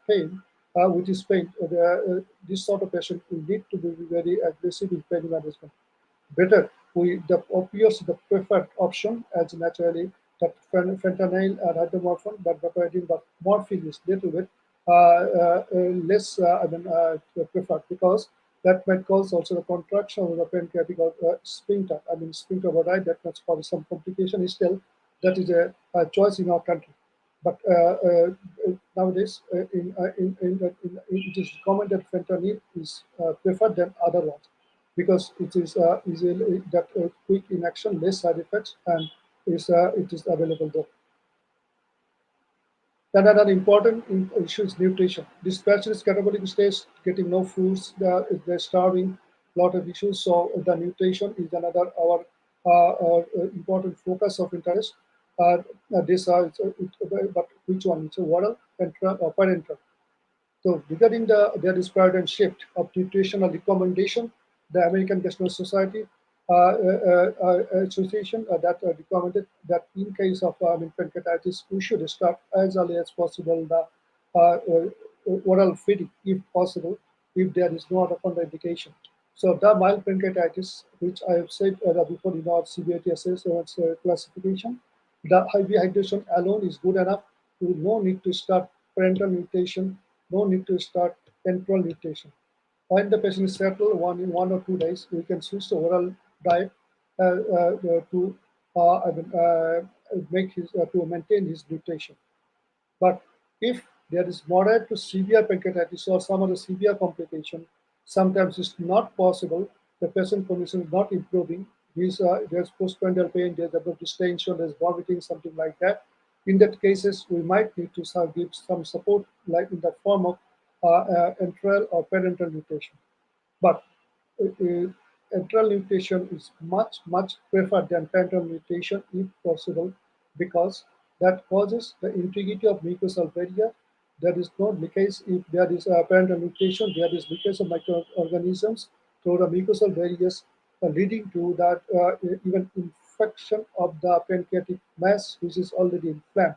[SPEAKER 3] pain, which is pain. This sort of patient will need to be very aggressive in pain management. Better, the opioids is the preferred option, as naturally that fentanyl and hydromorphone, but morphine is little bit less preferred, because that might cause also the contraction of the pancreatic sphincter. Sphincter overdrive, that might cause some complication. Still, that is a choice in our country. But nowadays, it is recommended fentanyl is preferred than other ones, because it is easily that quick in action, less side effects, and it is available there. Another important issue is nutrition. This patient is catabolic stage, getting no foods, they're starving, lot of issues. So the nutrition is another our important focus of interest. This but which one? It's a oral, enteral, or parenteral. So regarding there is paradigm shift of nutritional recommendation. The American Gastroenterology Society Association that recommended that in case of pancreatitis, we should start as early as possible the oral feeding, if possible, if there is no other contraindication. So the mild pancreatitis, which I have said before in our severity assessment classification, the high dehydration alone is good enough. No need to start parenteral nutrition, no need to start enteral nutrition. When the patient is settled, in 1 or 2 days, we can switch to oral diet to to maintain his nutrition. But if there is moderate to severe pancreatitis or some other severe complication, sometimes it's not possible. the patient condition is not improving, there's postprandial pain, there's abdominal distension, there's vomiting, something like that. In that cases, we might need to give some support, like in the form of enteral or parental nutrition. But enteral nutrition is much preferred than parental nutrition if possible, because that causes the integrity of mucosal barrier. There is no leakage. If there is a parental nutrition, there is leakage of microorganisms through the mucosal barriers, leading to that even infection of the pancreatic mass, which is already inflamed.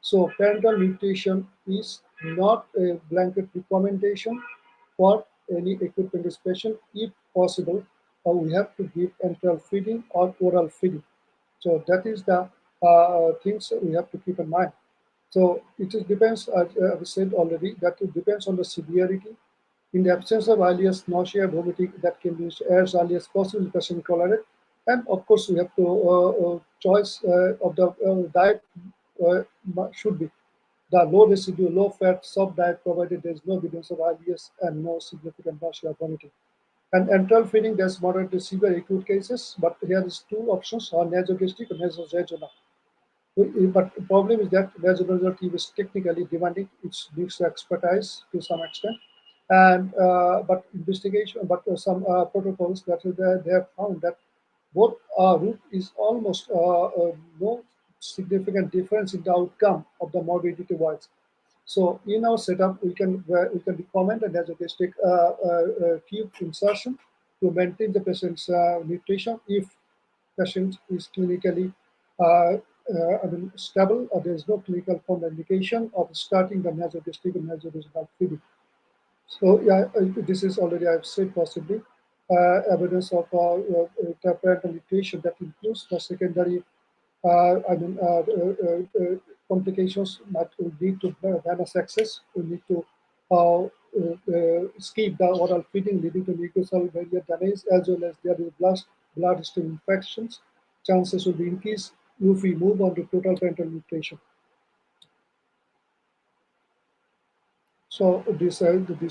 [SPEAKER 3] So parental nutrition is not a blanket recommendation for any acute pancreatitis patient. If possible, we have to give enteral feeding or oral feeding. So that is the things we have to keep in mind. So it depends, as I said already, that it depends on the severity. In the absence of ileus, nausea, vomiting, that can be as early as possible, the patient tolerate. And of course, we have to choice of the diet should be the low residue, low fat, soft diet, provided there is no evidence of ileus and no significant nausea or vomiting. And enteral feeding, there's moderate to severe acute cases, but here is two options, or nasogastric or nasovaginal. But the problem is that vasovaginal tube is technically demanding. It needs expertise to some extent, and but investigation, but some protocols that they have found that both route is almost no significant difference in the outcome of the morbidity wise. So in our setup, we can recommend a nasogastric tube insertion to maintain the patient's nutrition if patient is clinically stable, or there is no clinical contraindication of starting the nasogastric and nasovaginal feeding. So yeah, this is already I've said possibly evidence of parental nutrition that includes the secondary complications that we need to venous access. We need to skip the oral feeding, leading to mucosal barrier damage, as well as there is bloodstream infections. Chances will be increased if we move on to total parental nutrition. So these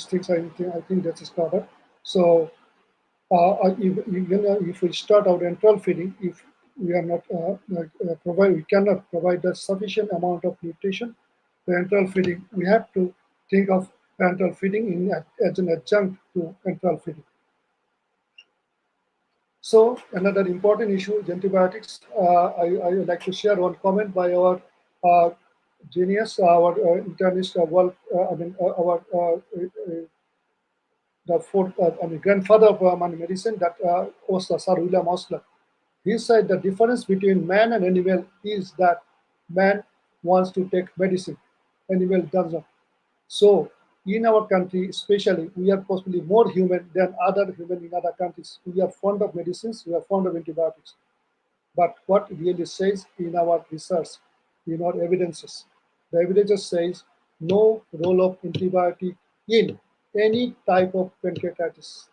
[SPEAKER 3] things I think that is covered. So if we start our enteral feeding, if we are not we cannot provide the sufficient amount of nutrition to enteral feeding, we have to think of parenteral feeding as an adjunct to enteral feeding. So another important issue is antibiotics. I would like to share one comment by our genius, our internist, the fourth, grandfather of medicine, that was Sir William Osler. He said the difference between man and animal is that man wants to take medicine, animal doesn't. So in our country, especially, we are possibly more human than other human in other countries. We are fond of medicines, we are fond of antibiotics. But what really says in our research, in our evidences, the evidence says no role of antibiotic in any type of pancreatitis,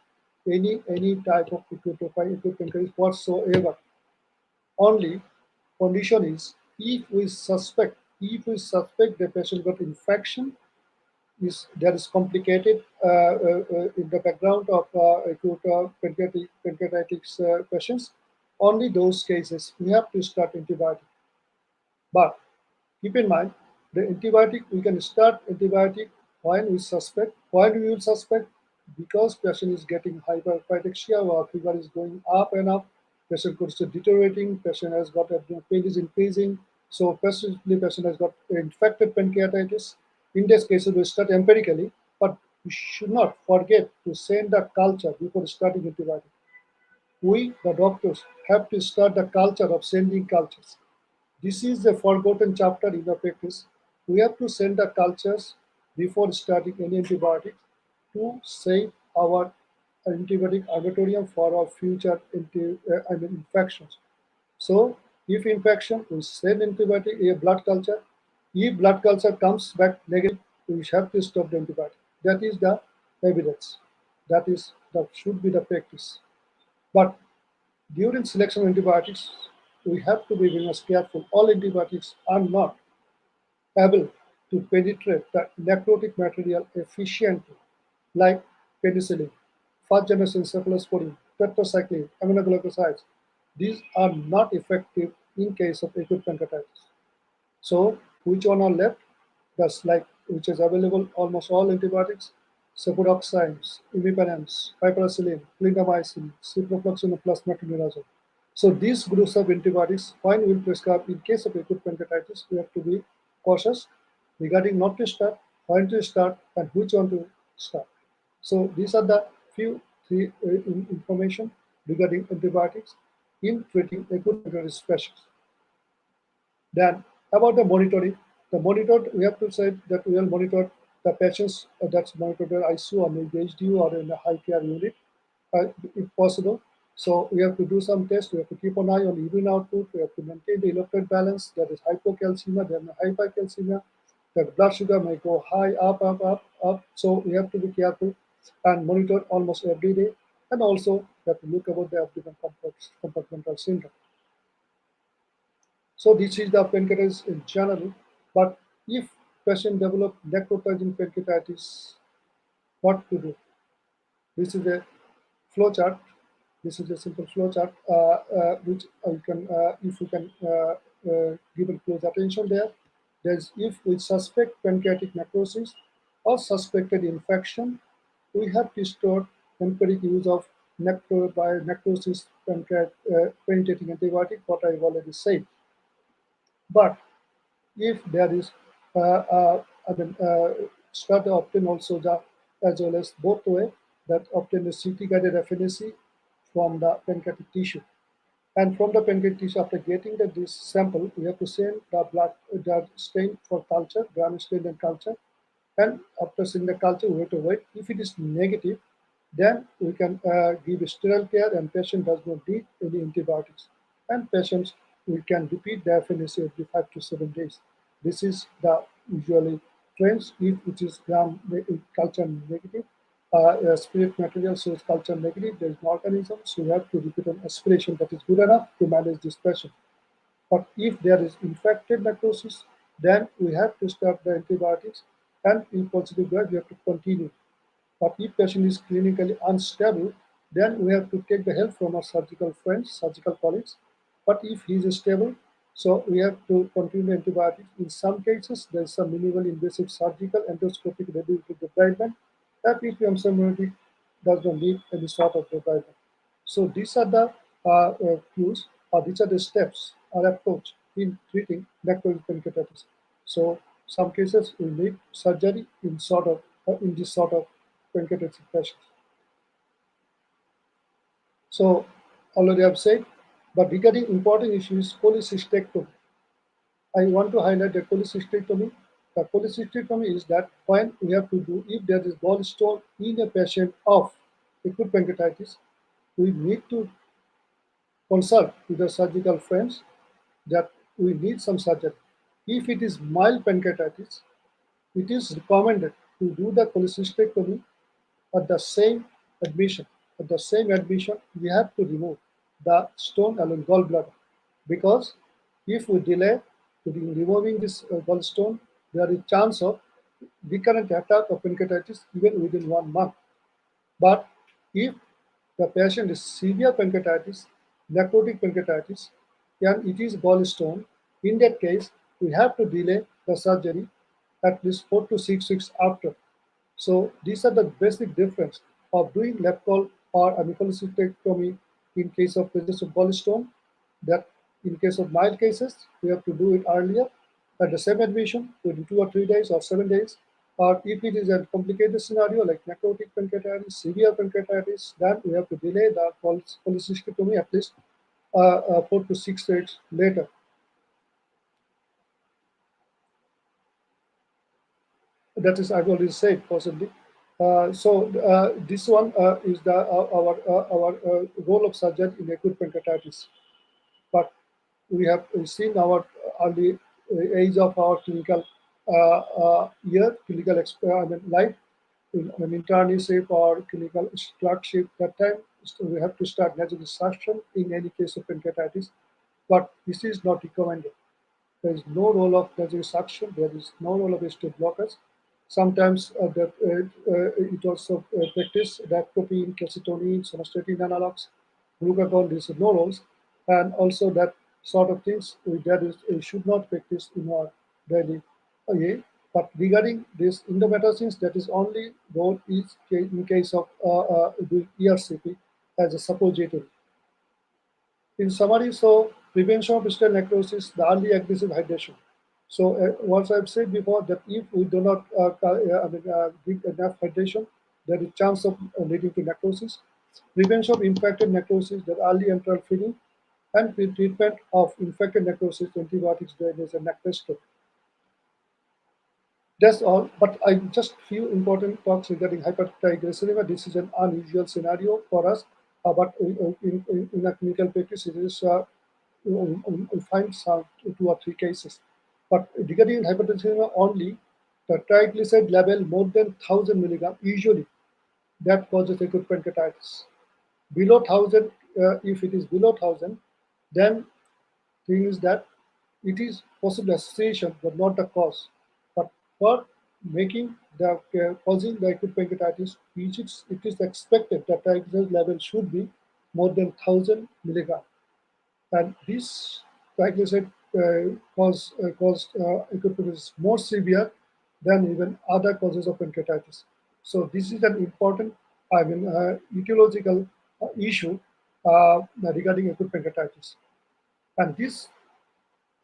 [SPEAKER 3] any type of acute pancreatitis whatsoever. Only condition is if we suspect the patient got infection, that is complicated in the background of acute pancreatitis patients. Only those cases we have to start antibiotic. But keep in mind, the antibiotic, we can start antibiotic when we suspect. Why do we will suspect? Because patient is getting hyperpyrexia, or fever is going up and up, patient could be deteriorating, patient has got pain is increasing, so possibly patient has got infected pancreatitis. In this case, we start empirically, but we should not forget to send the culture before starting antibiotic. We, the doctors, have to start the culture of sending cultures. This is a forgotten chapter in the practice. We have to send the cultures before starting any antibiotics to save our antibiotic armatorium for our future infections. So, if infection, we send antibiotic, a blood culture. If blood culture comes back negative, we have to stop the antibiotic. That is the evidence. That should be the practice. But during selection of antibiotics, we have to be very much careful. All antibiotics are not able to penetrate the necrotic material efficiently, like penicillin, first generation cephalosporin, tetracycline, aminoglycosides. These are not effective in case of acute pancreatitis. So which one are left? That's like which is available almost all antibiotics, cefuroxime, imipenem, piperacillin, clindamycin, ciprofloxacin plus metronidazole. So these groups of antibiotics, when we prescribe in case of acute pancreatitis, we have to be cautious regarding not to start, when to start, and which one to start. So these are the few information regarding antibiotics in treating acute pancreatitis patients. Then about the monitor, we have to say that we will monitor the patients that's monitored in ICU or in HDU or in a high care unit, if possible. So we have to do some tests. We have to keep an eye on urine output. We have to maintain the electrolyte balance. There is hypocalcemia, there is hypercalcemia. The blood sugar may go high, up. So we have to be careful and monitor almost every day. And also we have to look about the abdomen compartmental syndrome. So this is the pancreatitis in general. But if patient develop necrotizing pancreatitis, what to do? This is a flow chart. This is a simple flow chart, which you can, if you can give it close attention there. There's if we suspect pancreatic necrosis or suspected infection, we have to start empiric use of necrosis penetrating antibiotic, what I've already said. But if there is, start to obtain also the as well as both way that obtain the CT guided FNAC from the pancreatic tissue. And from the pancreatic tissue, after getting this sample, we have to send the blood stain for culture, gram stain and culture. And after seeing the culture, we have to wait. If it is negative, then we can give sterile care and patient does not need any antibiotics. And patients, we can repeat the FNAC every 5 to 7 days. This is the usually trends. If it is gram culture negative, spirit material shows culture negative, there is no organism, so we have to repeat an aspiration that is good enough to manage this patient. But if there is infected necrosis, then we have to start the antibiotics, and in positive blood, we have to continue. But if patient is clinically unstable, then we have to take the help from our surgical friends, surgical colleagues. But if he is stable, so we have to continue antibiotics. In some cases, there is some minimal invasive surgical endoscopic debridement. That PPM semiotic does not need any sort of debridement. So these are the clues, or these are the steps or approach in treating necrotic pancreatitis. So some cases we need surgery in this sort of pancreatitis patients. So already I've said, but regarding important issues, cholecystectomy. I want to highlight the cholecystectomy. The cholecystectomy is that when we have to do, if there is gallstone in a patient of acute pancreatitis, we need to consult with the surgical friends that we need some surgery. If it is mild pancreatitis, it is recommended to do the cholecystectomy at the same admission. At the same admission, we have to remove the stone along gallbladder, because if we delay to removing this gallstone, there is chance of recurrent attack of pancreatitis even within 1 month. But if the patient is severe pancreatitis, necrotic pancreatitis, and it is gallstone, in that case, we have to delay the surgery at least 4 to 6 weeks after. So these are the basic difference of doing left call or cholecystectomy in case of presence of gallstone. That in case of mild cases, we have to do it earlier at the same admission within 2 or 3 days or 7 days. Or if it is a complicated scenario like necrotic pancreatitis, severe pancreatitis, then we have to delay the cholecystectomy at least 4 to 6 days later. That is, I've already said, possibly. This one is our role of surgeon in acute pancreatitis. But we have seen our early age of our clinical life in an internship or clinical clerkship. That time we have to start nasal suction in any case of pancreatitis, but this is not recommended. There is no role of nasal suction. There is no role of state blockers. Sometimes it also practice dactropine, calcitonin, somatostatin analogs, glucagon, these are no roles, and also that sort of things that is should not practice in our daily way. But regarding this indomethacins, that is only role is in case of the ERCP as a suppository. In summary, so prevention of stent necrosis, the early aggressive hydration. So once I've said before that if we do not give enough hydration, there is chance of leading to necrosis. Prevention of infected necrosis, the early enteral feeding, and treatment of infected necrosis, antibiotics, drainage, and necrosis. That's all, but I just few important talks regarding hypertriglyceridemia. This is an unusual scenario for us, but in a clinical practice, it is we find some 2 or 3 cases. But regarding hypertriglyceridemia only, the triglyceride level more than 1,000 milligram usually that causes acute pancreatitis. Below 1,000, if it is below 1,000, then thing is that it is possible association but not the cause. But for making the causing the acute pancreatitis, it is expected that triglyceride level should be more than 1,000 milligram, and this triglyceride caused acute pancreatitis more severe than even other causes of pancreatitis. So this is an important, etiological issue regarding acute pancreatitis, and this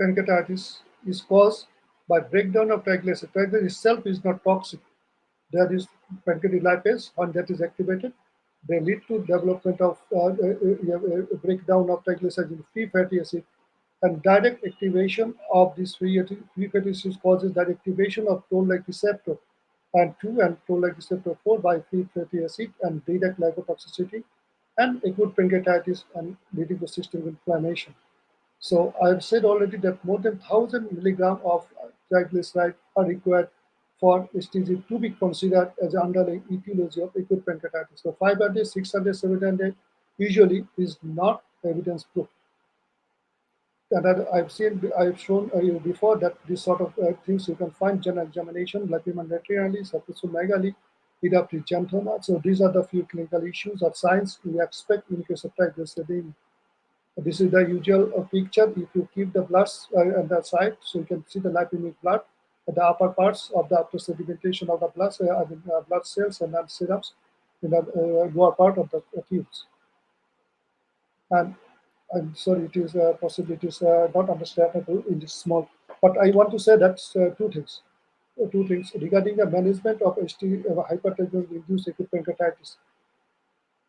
[SPEAKER 3] pancreatitis is caused by breakdown of triglyceride. Triglyceride itself is not toxic. There is pancreatic lipase, when that is activated, they lead to development of breakdown of triglycerides in free fatty acid, and direct activation of this free fatty acids causes direct activation of toll-like receptor and 2 and toll-like receptor 4 by free fatty acid and direct lipotoxicity and acute pancreatitis and leading to systemic inflammation. So I've said already that more than 1,000 milligram of triglyceride are required for STG to be considered as an underlying etiology of acute pancreatitis. So 500, 600, 700 usually is not evidence proof. And I've shown you before that this sort of things you can find general examination, lacrimal laterally, megaly, eruptive xanthoma. So these are the few clinical issues or signs we expect in case of triglyceridemia. This is the usual picture. If you keep the bloods on the side, so you can see the lipemic blood at the upper parts of the after sedimentation of the blood cells and then serums in the lower part of the tubes. And I'm sorry, it is possibly it is not understandable in this small. But I want to say that two things. Two things regarding the management of hypertension-induced acute pancreatitis.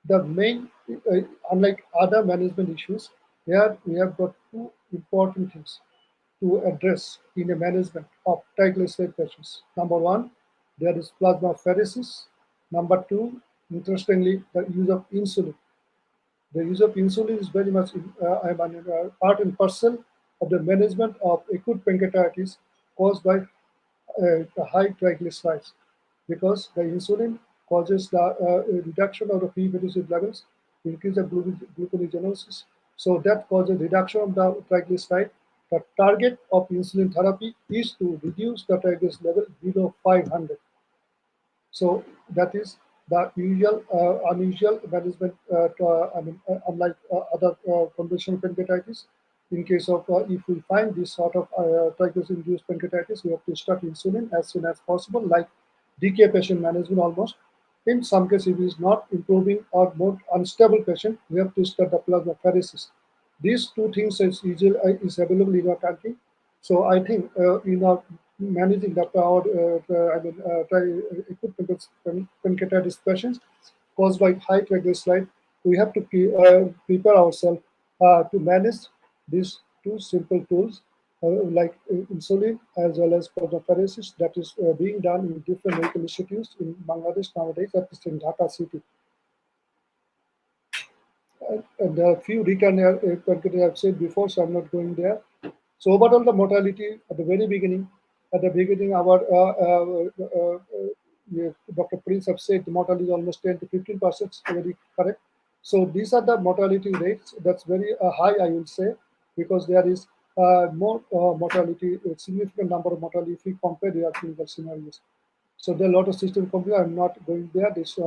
[SPEAKER 3] The main, unlike other management issues, here we have got two important things to address in the management of triglyceride patients. Number one, there is plasmapheresis. Number two, interestingly, the use of insulin. The use of insulin is very much part and parcel of the management of acute pancreatitis caused by the high triglycerides, because the insulin causes the reduction of the free fatty acid levels, increase of gluconeogenesis. So that causes reduction of the triglyceride. The target of insulin therapy is to reduce the triglyceride level below 500. So that is the usual unusual management. Unlike other conventional pancreatitis, in case of if we find this sort of triglyceride-induced pancreatitis, we have to start insulin as soon as possible, like DK patient management almost. In some cases, if it is not improving or more unstable patient, we have to start the plasmapheresis. These two things is available in our country. So I think in our managing the acute pancreatitis patients caused by high triglyceride, we have to prepare ourselves to manage these two simple tools like insulin as well as plasmapheresis that is being done in different medical institutes in Bangladesh nowadays, that is in Dhaka city. And there are a few written I've said before, so I'm not going there. So overall, the mortality at the beginning, our Dr. Prince have said the mortality is almost 10 to 15%, very correct. So these are the mortality rates. That's very high, I will say, because there is more mortality, a significant number of mortality if we compare their clinical scenarios. So there are a lot of system complaints. I'm not going there. This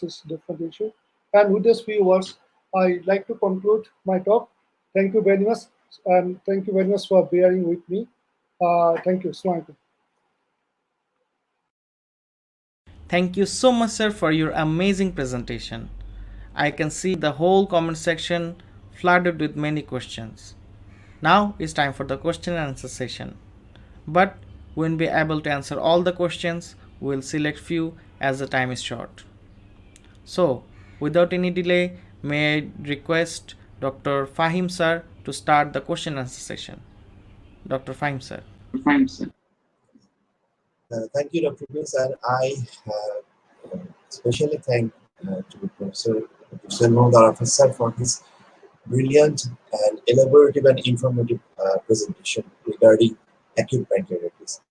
[SPEAKER 3] is different issue. And with these few words, I like to conclude my talk. Thank you very much, and thank you very much for bearing with me. Thank you. Assalamu alaikum.
[SPEAKER 1] Thank you so much, sir, for your amazing presentation. I can see the whole comment section flooded with many questions. Now it's time for the question and answer session. But we won't be able to answer all the questions. We'll select few as the time is short. So, without any delay, may I request Dr. Fahim sir to start the question and answer session. Dr. Fahim sir.
[SPEAKER 2] Thank you, Dr. Prince, and I especially thank to the Professor Arafat sir for his brilliant and elaborative and informative presentation regarding acute pancreatitis.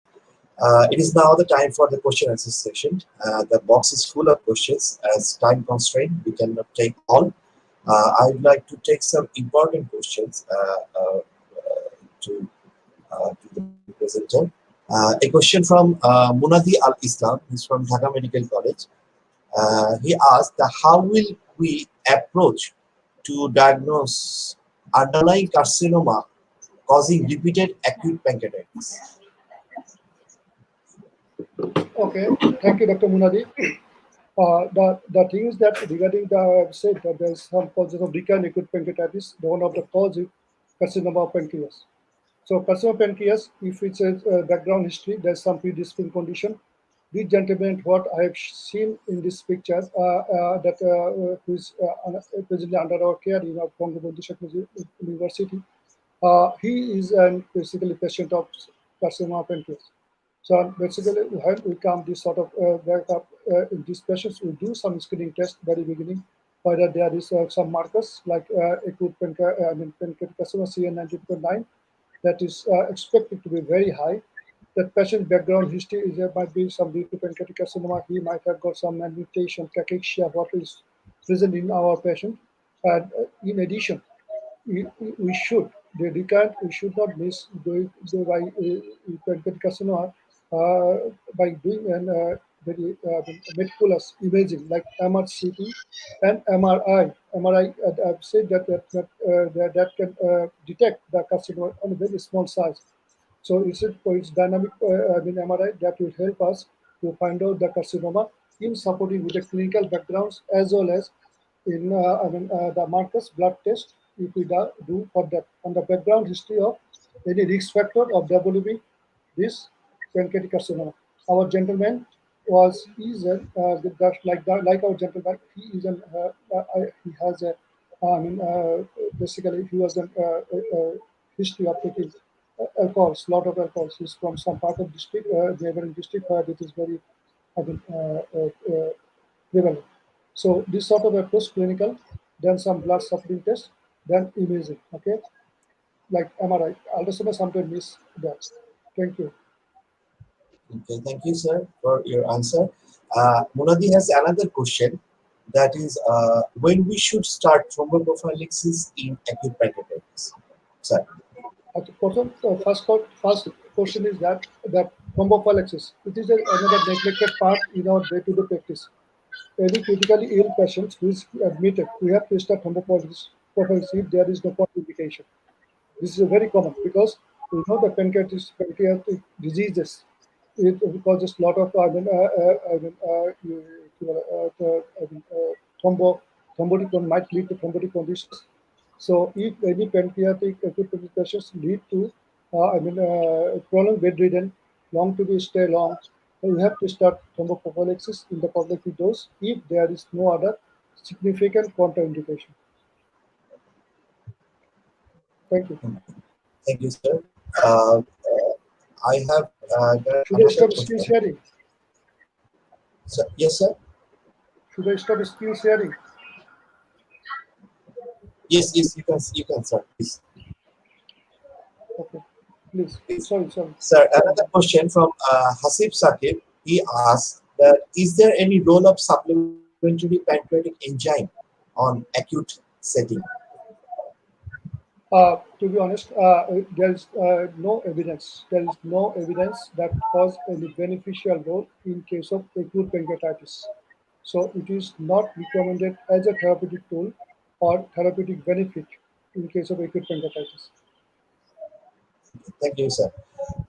[SPEAKER 2] It is now the time for the question answer session. The box is full of questions. As time constraint, we cannot take all. I would like to take some important questions to the presenter. A question from Munadi Al Islam, who's from Dhaka Medical College. He asked, how will we approach to diagnose underlying carcinoma causing repeated acute pancreatitis?
[SPEAKER 3] Okay, thank you, Dr. Munadi. The thing is that regarding the I've said that there's some causes of recurrent acute pancreatitis. One of the cause is carcinoma of pancreas. So carcinoma of pancreas, if it's a background history, there's some predisposing condition. This gentleman, what I have seen in this picture, who is presently under our care in our Bangabandhu University, he is basically a patient of carcinoma of pancreas. So basically, when we come this sort of in these patients, we do some screening test very beginning, whether there is some markers like acute pancreatic carcinoma CA19.9 that is expected to be very high. That patient background history is there might be some due to pancreatic carcinoma. He might have got some mutation, cachexia, what is present in our patient. And in addition, we should we should not miss doing by pancreatic carcinoma by doing an very meticulous imaging like MRCT and MRI. MRI, I've said that can detect the carcinoma on a very small size. So it's dynamic MRI that will help us to find out the carcinoma in supporting with the clinical backgrounds as well as in the markers blood test if we do for that on the background history of any risk factor of developing this pancreatic carcinoma. Our gentleman like our gentleman. He is he has a basically he was a history of taking alcohols, lot of alcohols. He's from some part of district, neighboring district where it is very prevalent. So this sort of approach clinical, then some blood suffering test, then imaging. Okay, like MRI. Ultrasound sometimes miss that. Thank you.
[SPEAKER 2] Okay, thank you, sir, for your answer. Munadi has another question. That is, when we should start thromboprophylaxis in acute pancreatitis? Sir.
[SPEAKER 3] First question is that thrombophylaxis. It is another neglected part in our day-to-day practice. Any critically ill patient who is admitted, we have to start thrombophylaxis if there is no contraindication. This is very common because we know the pancreatic diseases. It causes a lot of thrombotic might lead to thrombotic conditions. So if any pancreatic acute patients lead to prolonged bedridden, long to be stay long, then we have to start thromboprophylaxis in the prophylactic dose if there is no other significant contraindication. Thank you.
[SPEAKER 2] Thank you, sir. I have
[SPEAKER 3] Should I stop screen sharing?
[SPEAKER 2] So, yes, sir.
[SPEAKER 3] Should I stop screen sharing?
[SPEAKER 2] Yes, you can, sir. Please.
[SPEAKER 3] Okay, please. Sorry.
[SPEAKER 2] Sir, another question from Hasib Sakib. He asked that is there any role of supplementary pancreatic enzyme on acute setting?
[SPEAKER 3] To be honest, there is no evidence. There is no evidence that cause any beneficial role in case of acute pancreatitis. So it is not recommended as a therapeutic tool or therapeutic benefit in case of acute pancreatitis.
[SPEAKER 2] Thank you, sir.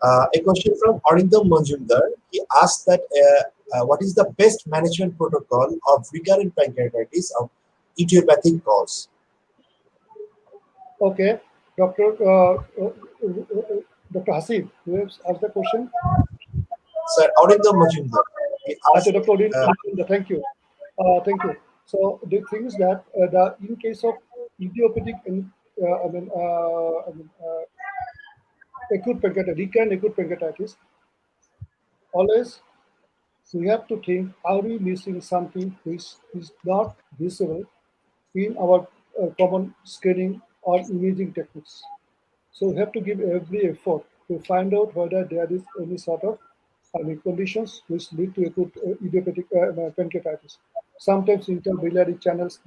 [SPEAKER 2] A question from Arindam Manjumdar. He asked that what is the best management protocol of recurrent pancreatitis of idiopathic cause?
[SPEAKER 3] Okay, Dr. Hasib, you have asked the question.
[SPEAKER 2] Sir, Arindam Manjumdar. He asked,
[SPEAKER 3] Dr. Thank you. Thank you. So the thing is that in case of idiopathic, acute pancreatitis, recurrent acute pancreatitis, always we have to think: are we missing something which is not visible in our common screening or imaging techniques? So we have to give every effort to find out whether there is any sort of conditions which lead to acute idiopathic pancreatitis. Sometimes interbiliary channels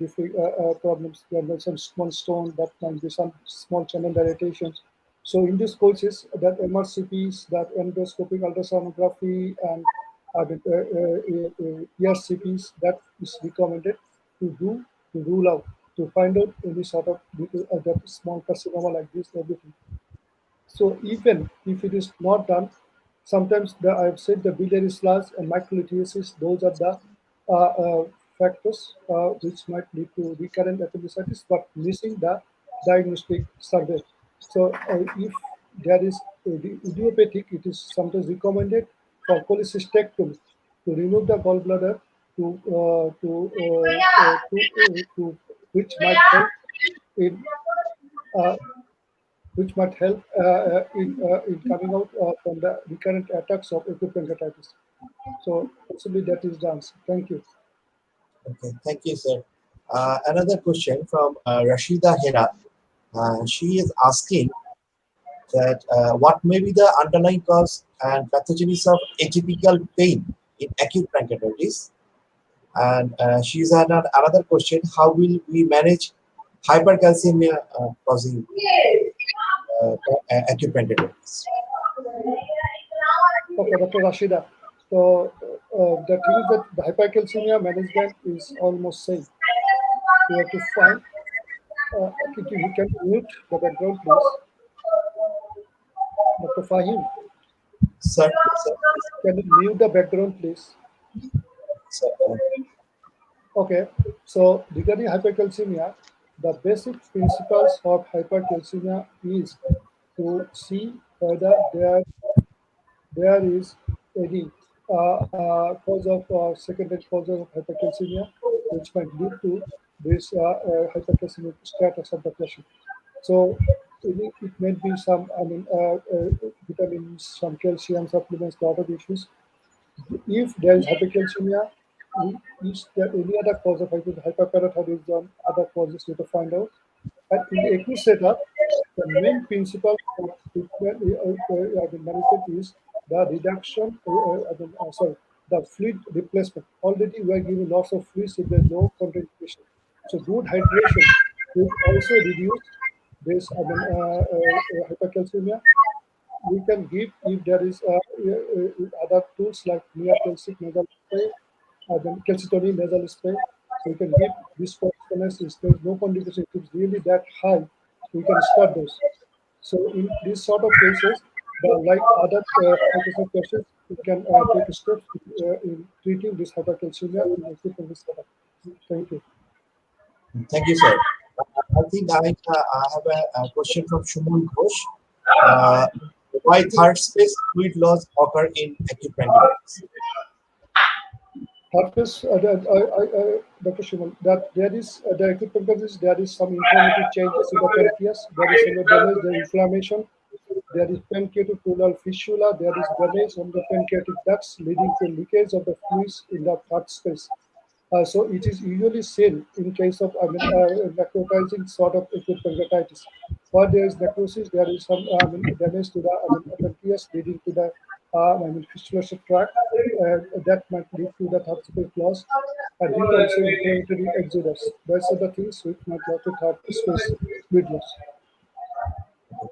[SPEAKER 3] problems. There may be some small stone, that might be some small channel dilatations. So in these cases, that MRCPs, that endoscopic ultrasonography, and ERCPs, that is recommended to do to rule out, to find out any sort of that small carcinoma like this, everything. So even if it is not done, sometimes I've said the biliary sludge and microlithiasis, those are the factors which might lead to recurrent appendicitis, but missing the diagnostic survey. So if there is idiopathic, it is sometimes recommended for cholecystectomy to remove the gallbladder to which might help in uh, in coming out from the recurrent attacks of acute pancreatitis. So possibly that is the answer. Thank you.
[SPEAKER 2] okay, thank you, sir. Another question from Rashida Hera. She is asking that what may be the underlying cause and pathogenesis of atypical pain in acute pancreatitis? And she's had another question: how will we manage hypercalcemia causing acute pancreatitis?
[SPEAKER 3] Okay, Dr. Rashida. So the thing is that the hypercalcemia management is almost same. We have to find. If you can mute the background, please. Dr. Fahim,
[SPEAKER 2] Sir,
[SPEAKER 3] can you mute the background, please?
[SPEAKER 2] sir,
[SPEAKER 3] Okay, so regarding hypercalcemia, the basic principles of hypercalcemia is to see whether there is any cause of secondary cause of hypercalcemia, which might lead to this hypercalcemic status of the patient. So it may be some, vitamins, some calcium supplements, lot of issues. If there is hypercalcemia, is there any other cause of hyperparathyroidism, other causes we have to find out. And in the acute setup, the main principle of treatment management is the reduction, the fluid replacement. Already we are giving lots of fluids if there is no concentration. So good hydration will also reduce this hypercalcemia. We can give if there is other tools like neocalcic nasal spray, then calcitonin nasal spray. So we can give this correspondence if there is no contraindication. If it's really that high, we can start those. So in this sort of cases, like other hypertensive patients, we can take steps in treating this hypercalcemia in acute pancreatitis setup. Thank you.
[SPEAKER 2] thank you, sir. I think I have a question from Shumul Ghosh. Why third space fluid loss occur in acute pancreatitis?
[SPEAKER 3] Purpose, Dr. Shimal, that there is the acute pancreatitis, there is some inflammatory changes in the pancreas, there is some damage, the inflammation, there is pancreaticopleural fistula, there is damage on the pancreatic ducts leading to leakage of the fluids in the third space. So it is usually seen in case of necrotizing sort of acute pancreatitis. Where there is necrosis, there is some damage to the pancreas leading to the fistulous tract. That might lead to the third space loss. And these also inflammatory exodus. Those are the things which might lead to third space fluid loss.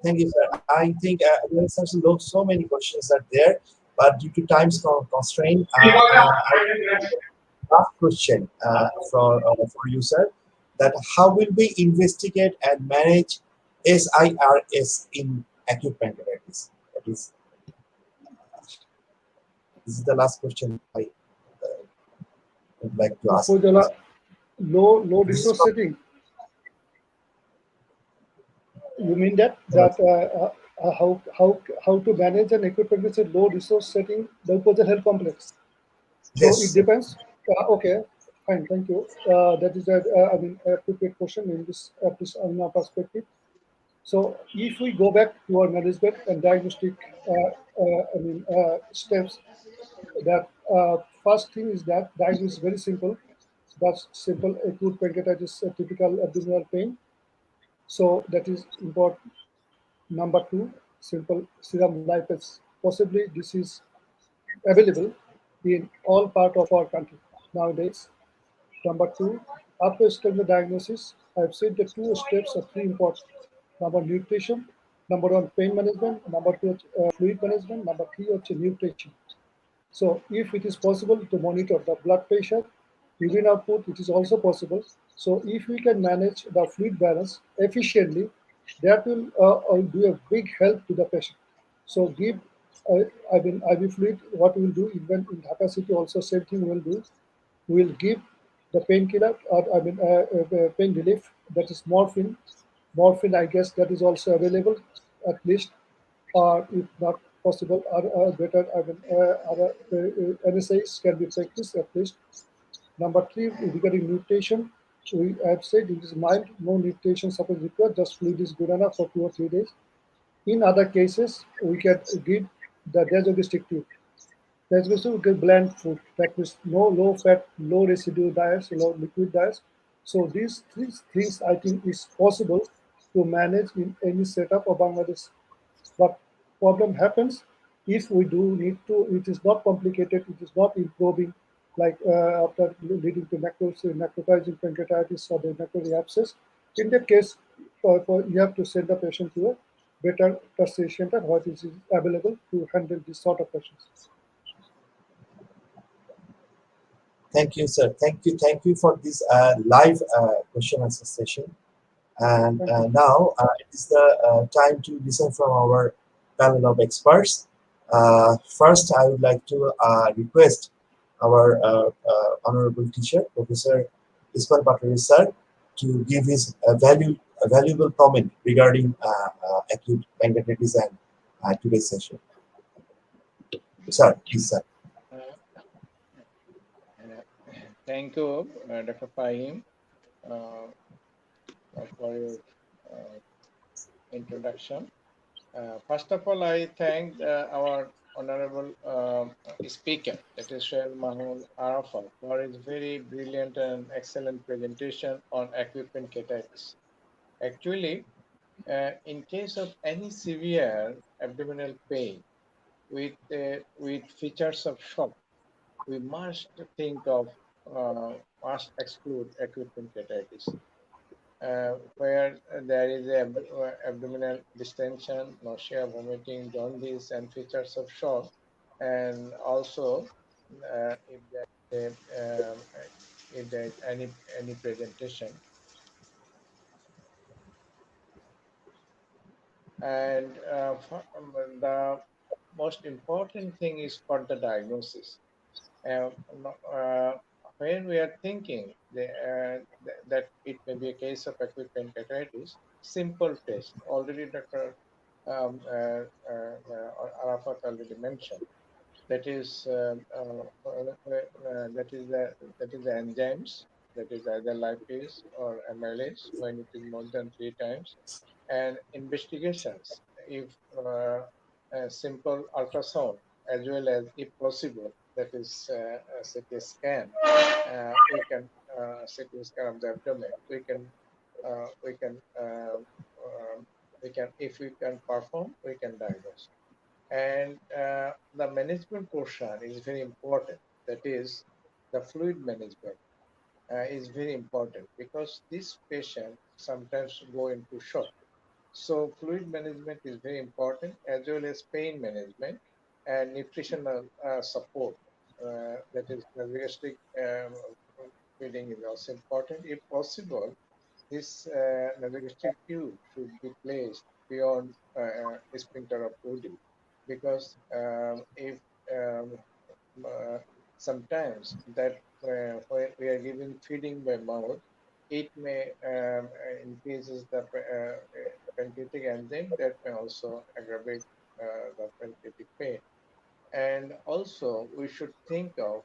[SPEAKER 2] Thank you, sir. I think there are so many questions are there, but due to time constraint, last question for you, sir. That how will we investigate and manage SIRS in acute pancreatitis? That is, this is the last question I would like to ask.
[SPEAKER 3] For the low
[SPEAKER 2] This is
[SPEAKER 3] resource
[SPEAKER 2] from-
[SPEAKER 3] setting, you mean that how to manage an acute pregnancy low resource setting, the opposite health complex? So
[SPEAKER 2] Yes,
[SPEAKER 3] it
[SPEAKER 2] sir.
[SPEAKER 3] depends. Okay, fine, thank you. That is I mean, appropriate question in this in our perspective. So if we go back to our management and diagnostic, steps, that first thing is that diagnosis is very simple. That's simple acute pancreatitis, typical abdominal pain. So that is important. Number two, simple serum lipase. Possibly this is available in all part of our country nowadays. Number two, after starting the diagnosis, I've said the two steps are three important. Number nutrition, number one pain management, number two fluid management, number three nutrition. So if it is possible to monitor the blood pressure, urine output, it is also possible. So if we can manage the fluid balance efficiently, that will do a big help to the patient. So give, IV fluid, what we will do, even in capacity also same thing we will do. We will give the painkiller, or pain relief, that is morphine. Morphine, I guess that is also available at least, or if not possible, or better, other NSAIDs can be practiced at least. Number three, regarding nutrition, we have said it is mild, no nutrition support required, just fluid is good enough for 2 or 3 days. In other cases, we can give the digestive tube. That's basically we get bland food. That means no low fat, low residue diets, low liquid diets. So these three things I think is possible to manage in any setup of Bangladesh. But problem happens if we do need to. It is not complicated. It is not improving like after leading to necrotizing pancreatitis or the necrotic abscess. In that case, you have to send the patient to a better tertiary center what is available to handle this sort of patients.
[SPEAKER 2] Thank you, sir. Thank you for this live question answer session. And now it is the time to listen from our panel of experts. First, I would like to request our honorable teacher, Professor Ismail Patwary sir, to give his valuable comment regarding acute pancreatitis and today's session. Sir, please, sir.
[SPEAKER 4] Thank you, Dr. Fahim, for your introduction. First of all, I thank our honorable speaker, that is Shohael Mahmud Arafat, for his very brilliant and excellent presentation on acute pancreatitis. Actually, in case of any severe abdominal pain with features of shock, we must think of, must exclude acute pancreatitis. Where there is abdominal distension, nausea, vomiting, jaundice, and features of shock, and also if there is any presentation. And the most important thing is for the diagnosis. Uh, when we are thinking that it may be a case of acute pancreatitis, simple test. Already Dr. Arafat already mentioned. That is the enzymes. That is either lipase or amylase when it is more than 3 times, and investigations. If simple ultrasound, as well as if possible, that is a CT scan. We can CT scan of the abdomen. We can if we can perform, we can diagnose. And the management portion is very important. That is the fluid management is very important because this patient sometimes go into shock. So fluid management is very important, as well as pain management and nutritional support. That is, nasogastric feeding is also important. If possible, this nasogastric tube should be placed beyond sphincter of OD, because if um, uh, sometimes that when we are giving feeding by mouth, it may increases the pancreatic enzyme that may also aggravate the pancreatic pain. And also, we should think of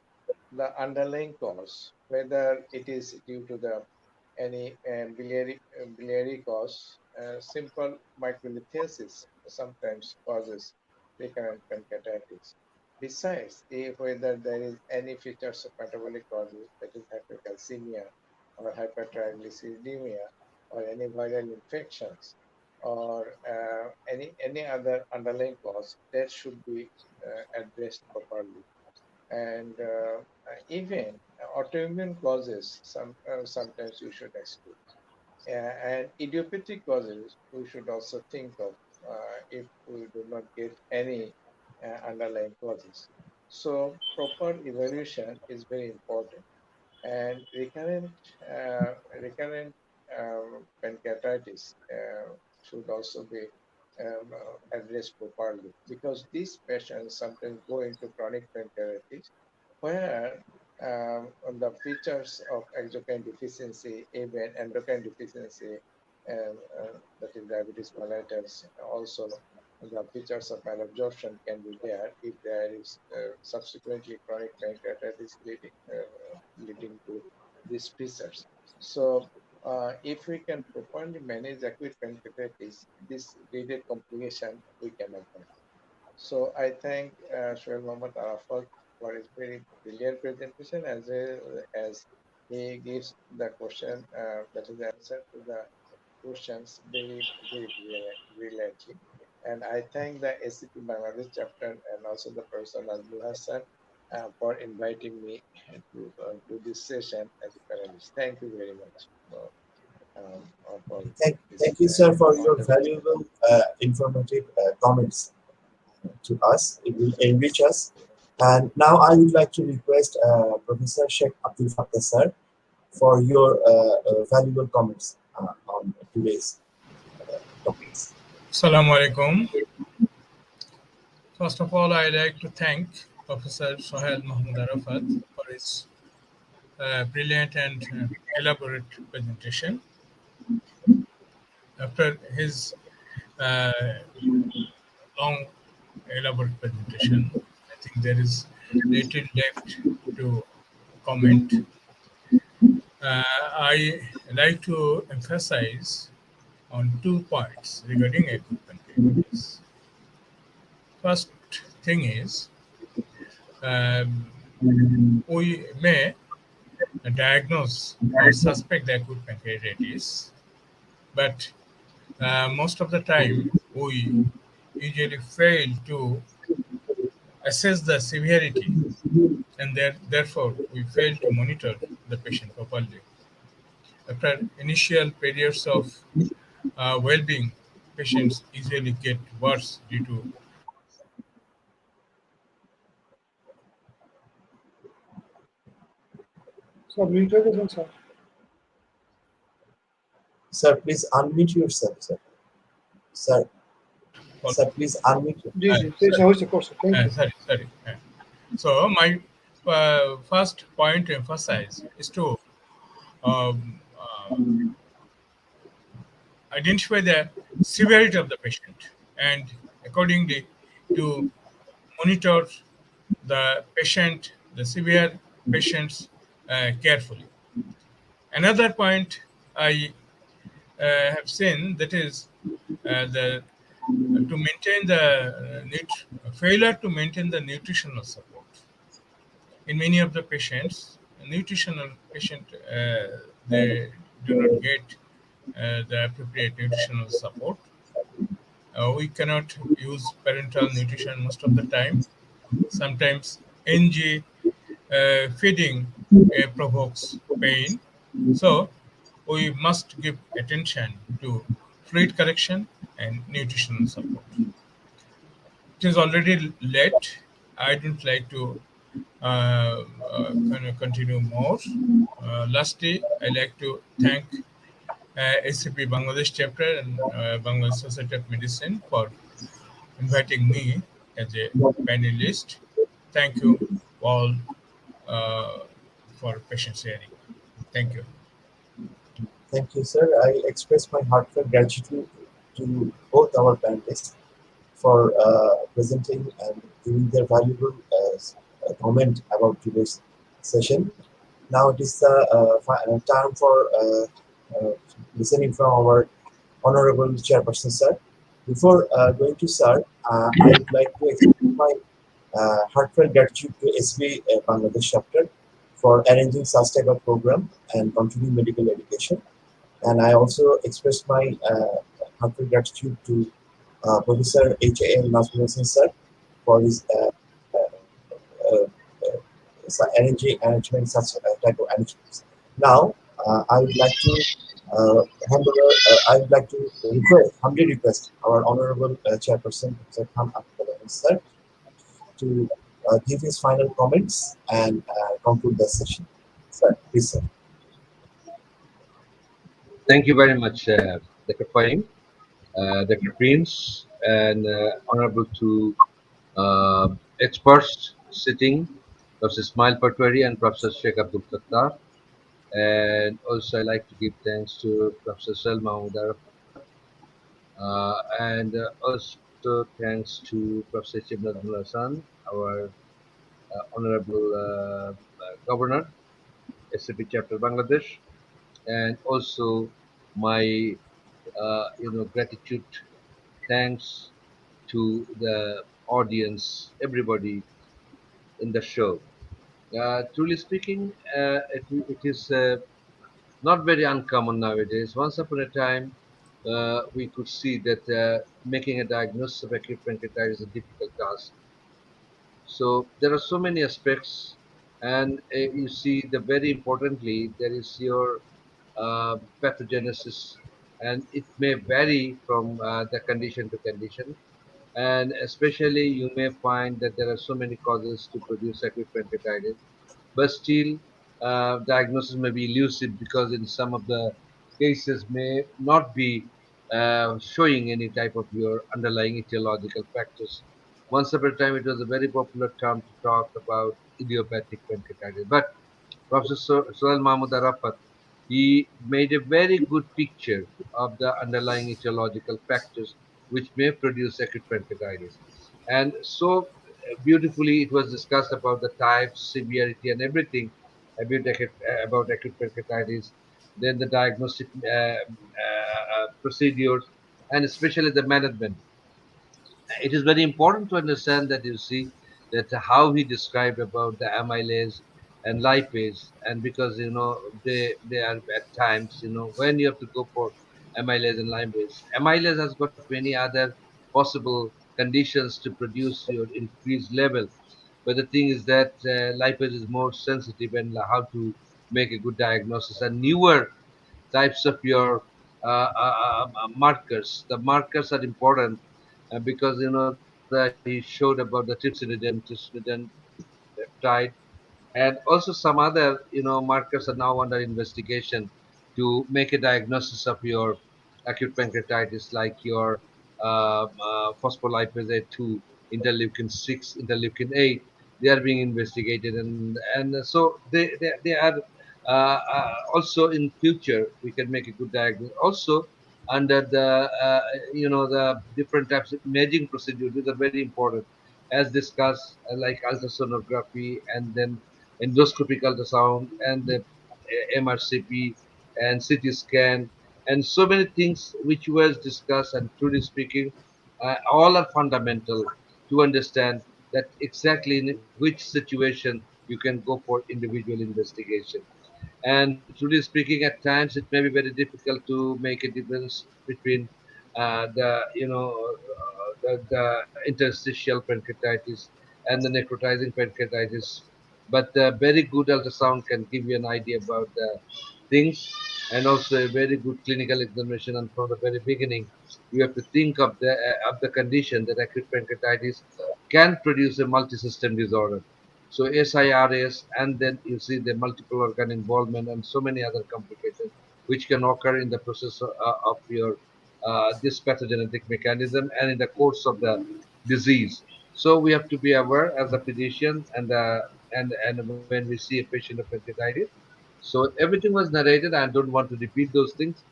[SPEAKER 4] the underlying cause, whether it is due to the any biliary cause. Simple microlithiasis sometimes causes recurrent pancreatitis. Besides, if whether there is any features of metabolic causes, that is hypercalcemia or hypertriglyceridemia or any viral infections or any other underlying cause, that should be addressed properly. And even autoimmune causes, sometimes you should exclude. And idiopathic causes, we should also think of if we do not get any underlying causes. So proper evaluation is very important. And recurrent pancreatitis should also be addressed properly, because these patients sometimes go into chronic pancreatitis where the features of exocrine deficiency, even endocrine deficiency, that is diabetes mellitus, also the features of malabsorption can be there if there is subsequently chronic pancreatitis leading to these features. So, if we can properly manage acute pancreatitis, this related complication we can avoid. So I thank Shohael Mohammed Arafat for his very brilliant presentation, as well as he gives the question, that is the answer to the questions very brilliantly. And I thank the ACP Bangladesh chapter and also the person Abdul Hassan for inviting me to this session as a panelist. Thank you very much for this.
[SPEAKER 2] Thank you, sir, for your valuable, informative comments to us. It will enrich us. And now I would like to request Professor Sheikh Abdul Fattah, sir, for your valuable comments on today's topics.
[SPEAKER 5] Assalamu alaikum. First of all, I'd like to thank Professor Shohael Mahmud Arafat for his brilliant and elaborate presentation. After his long, elaborate presentation, I think there is little left to comment. I like to emphasize on 2 points regarding acute pancreatitis. First thing is, we may diagnose or suspect the acute pancreatitis, but most of the time we usually fail to assess the severity, and therefore we fail to monitor the patient properly. After initial periods of well-being, patients usually get worse due to
[SPEAKER 3] So muted again, sir.
[SPEAKER 2] Sir, please unmute yourself, sir. Sir, please unmute.
[SPEAKER 3] Of course. Thank you.
[SPEAKER 5] Sorry. So my first point to emphasize is to identify the severity of the patient and accordingly to monitor the patient, the severe patients carefully. Another point I have seen, that is to maintain the failure to maintain the nutritional support. In many of the patients, they do not get the appropriate nutritional support. We cannot use parenteral nutrition most of the time. Sometimes NG feeding provokes pain. So we must give attention to fluid correction and nutritional support. It is already late. I don't like to kind of continue more. Lastly, I like to thank ACP Bangladesh chapter and Bangladesh Society of Medicine for inviting me as a panelist. Thank you all uh, for patient sharing. Thank you.
[SPEAKER 2] Thank you, sir. I express my heartfelt gratitude to both our panelists for presenting and giving their valuable comment about today's session. Now it is the time for listening from our honorable chairperson, sir. Before going to sir, I would like to express my heartfelt gratitude to SB Bangladesh chapter for arranging such type of program and continuing medical education. And I also express my heartfelt gratitude to Professor H.A.L. Nazmul Hossain sir for his arrangement such type of arrangements. Now, I would like to hand over. I would like to humbly request our honorable chairperson, Professor Abdul sir, to give his final comments and conclude the session. Sir, please, sir.
[SPEAKER 6] Thank you very much, Dr. Fahim, Dr. Prince, and honorable to experts sitting, Professor Ismail Patwary and Professor Sheikh Abdul Fattah. And also, I like to give thanks to Professor Mahmud, and also thanks to Professor Abdul Hassan, our honorable governor, SCP Chapter Bangladesh, and also my gratitude, thanks to the audience, everybody in the show. Truly speaking, it is not very uncommon nowadays. Once upon a time, we could see that making a diagnosis of acute pancreatitis is a difficult task. So there are so many aspects, and you see the very importantly there is your pathogenesis, and it may vary from the condition to condition. And especially you may find that there are so many causes to produce acute pancreatitis, but still diagnosis may be elusive because in some of the cases may not be showing any type of your underlying etiological factors. Once upon a time, it was a very popular term to talk about idiopathic pancreatitis. But Professor Sohail Mahmud Arafat, he made a very good picture of the underlying etiological factors which may produce acute pancreatitis. And so beautifully it was discussed about the types, severity, and everything about acute pancreatitis, then the diagnostic procedures, and especially the management. It is very important to understand that you see that how he described about the amylase and lipase, and because they are at times when you have to go for amylase and lipase has got many other possible conditions to produce your increased level, but the thing is that lipase is more sensitive and how to make a good diagnosis, and newer types of your markers. The markers are important because he showed about the trypsinogen peptide, and also some other markers are now under investigation to make a diagnosis of your acute pancreatitis, like your phospholipase A2, interleukin 6, interleukin 8. They are being investigated, and so they are also in future we can make a good diagnosis also under the the different types of imaging procedures. These are very important, as discussed, like ultrasonography, and then endoscopic ultrasound, and the MRCP and CT scan, and so many things which was discussed. And truly speaking, all are fundamental to understand that exactly in which situation you can go for individual investigation. And truly speaking, at times it may be very difficult to make a difference between the interstitial pancreatitis and the necrotizing pancreatitis. But very good ultrasound can give you an idea about the things. and also a very good clinical examination. And from the very beginning, you have to think of the condition that acute pancreatitis can produce a multi-system disorder. So SIRS, and then you see the multiple organ involvement and so many other complications which can occur in the process of your this pathogenetic mechanism and in the course of the disease. So we have to be aware as a physician and when we see a patient of pancreatitis. So everything was narrated. I don't want to repeat those things,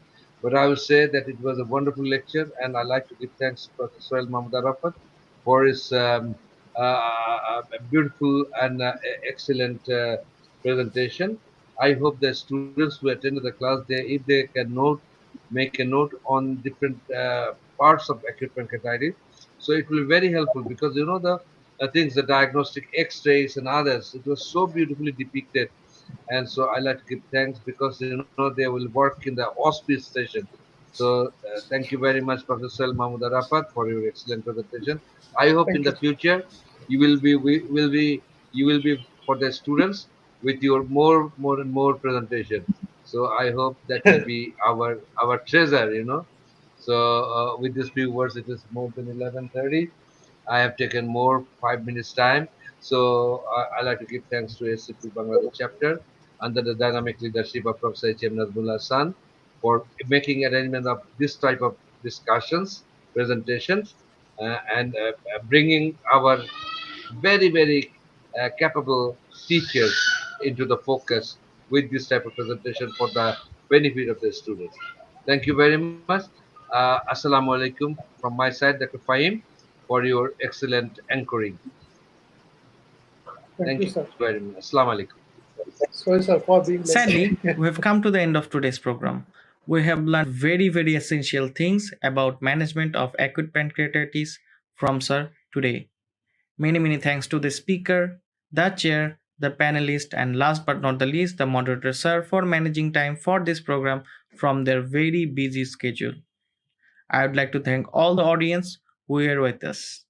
[SPEAKER 6] but I will say that it was a wonderful lecture, and I like to give thanks to Professor Shohael Mahmud Arafat for his beautiful and excellent presentation. I hope the students who attended the class, if they can make a note on different parts of acute pancreatitis, so it will be very helpful because the things, the diagnostic X-rays and others, it was so beautifully depicted, and so I like to give thanks because they will work in the auspice session. So thank you very much, Professor Mahmoud Arafat, for your excellent presentation. I hope in
[SPEAKER 3] Thank you.
[SPEAKER 6] the future you will be for the students with your more and more presentation. So I hope that will be our treasure. So with these few words, it is more than 11:30. I have taken more 5 minutes time. So I like to give thanks to SCP Bangladesh chapter under the dynamic leadership of Professor H.M. Nazmullah San for making arrangement of this type of discussions, presentations, and bringing our very capable teachers into the focus with this type of presentation for the benefit of the students. Thank you very much. Assalamu alaikum from my side, Dr. Fahim, for your excellent anchoring.
[SPEAKER 3] Thank
[SPEAKER 6] Thank
[SPEAKER 3] you,
[SPEAKER 6] you
[SPEAKER 3] sir.
[SPEAKER 6] very much. Assalamu alaikum.
[SPEAKER 3] Sorry, sir, for being late.
[SPEAKER 1] Sadly, we have come to the end of today's program. We have learned very essential things about management of acute pancreatitis from Sir today. Many thanks to the speaker, the chair, the panelist, and last but not the least, the moderator, sir, for managing time for this program from their very busy schedule. I would like to thank all the audience who were with us.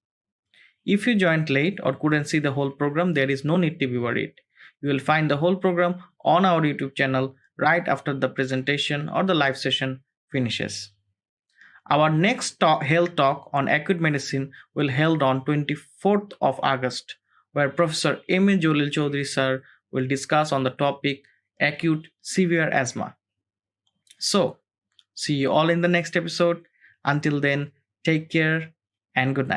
[SPEAKER 1] If you joined late or couldn't see the whole program, there is no need to be worried. You will find the whole program on our YouTube channel right after the presentation or the live session finishes. Our next health talk on acute medicine will held on 24th of August, where Professor M.A. Jolil Chaudhary sir will discuss on the topic acute severe asthma. So, see you all in the next episode. Until then, take care and good night.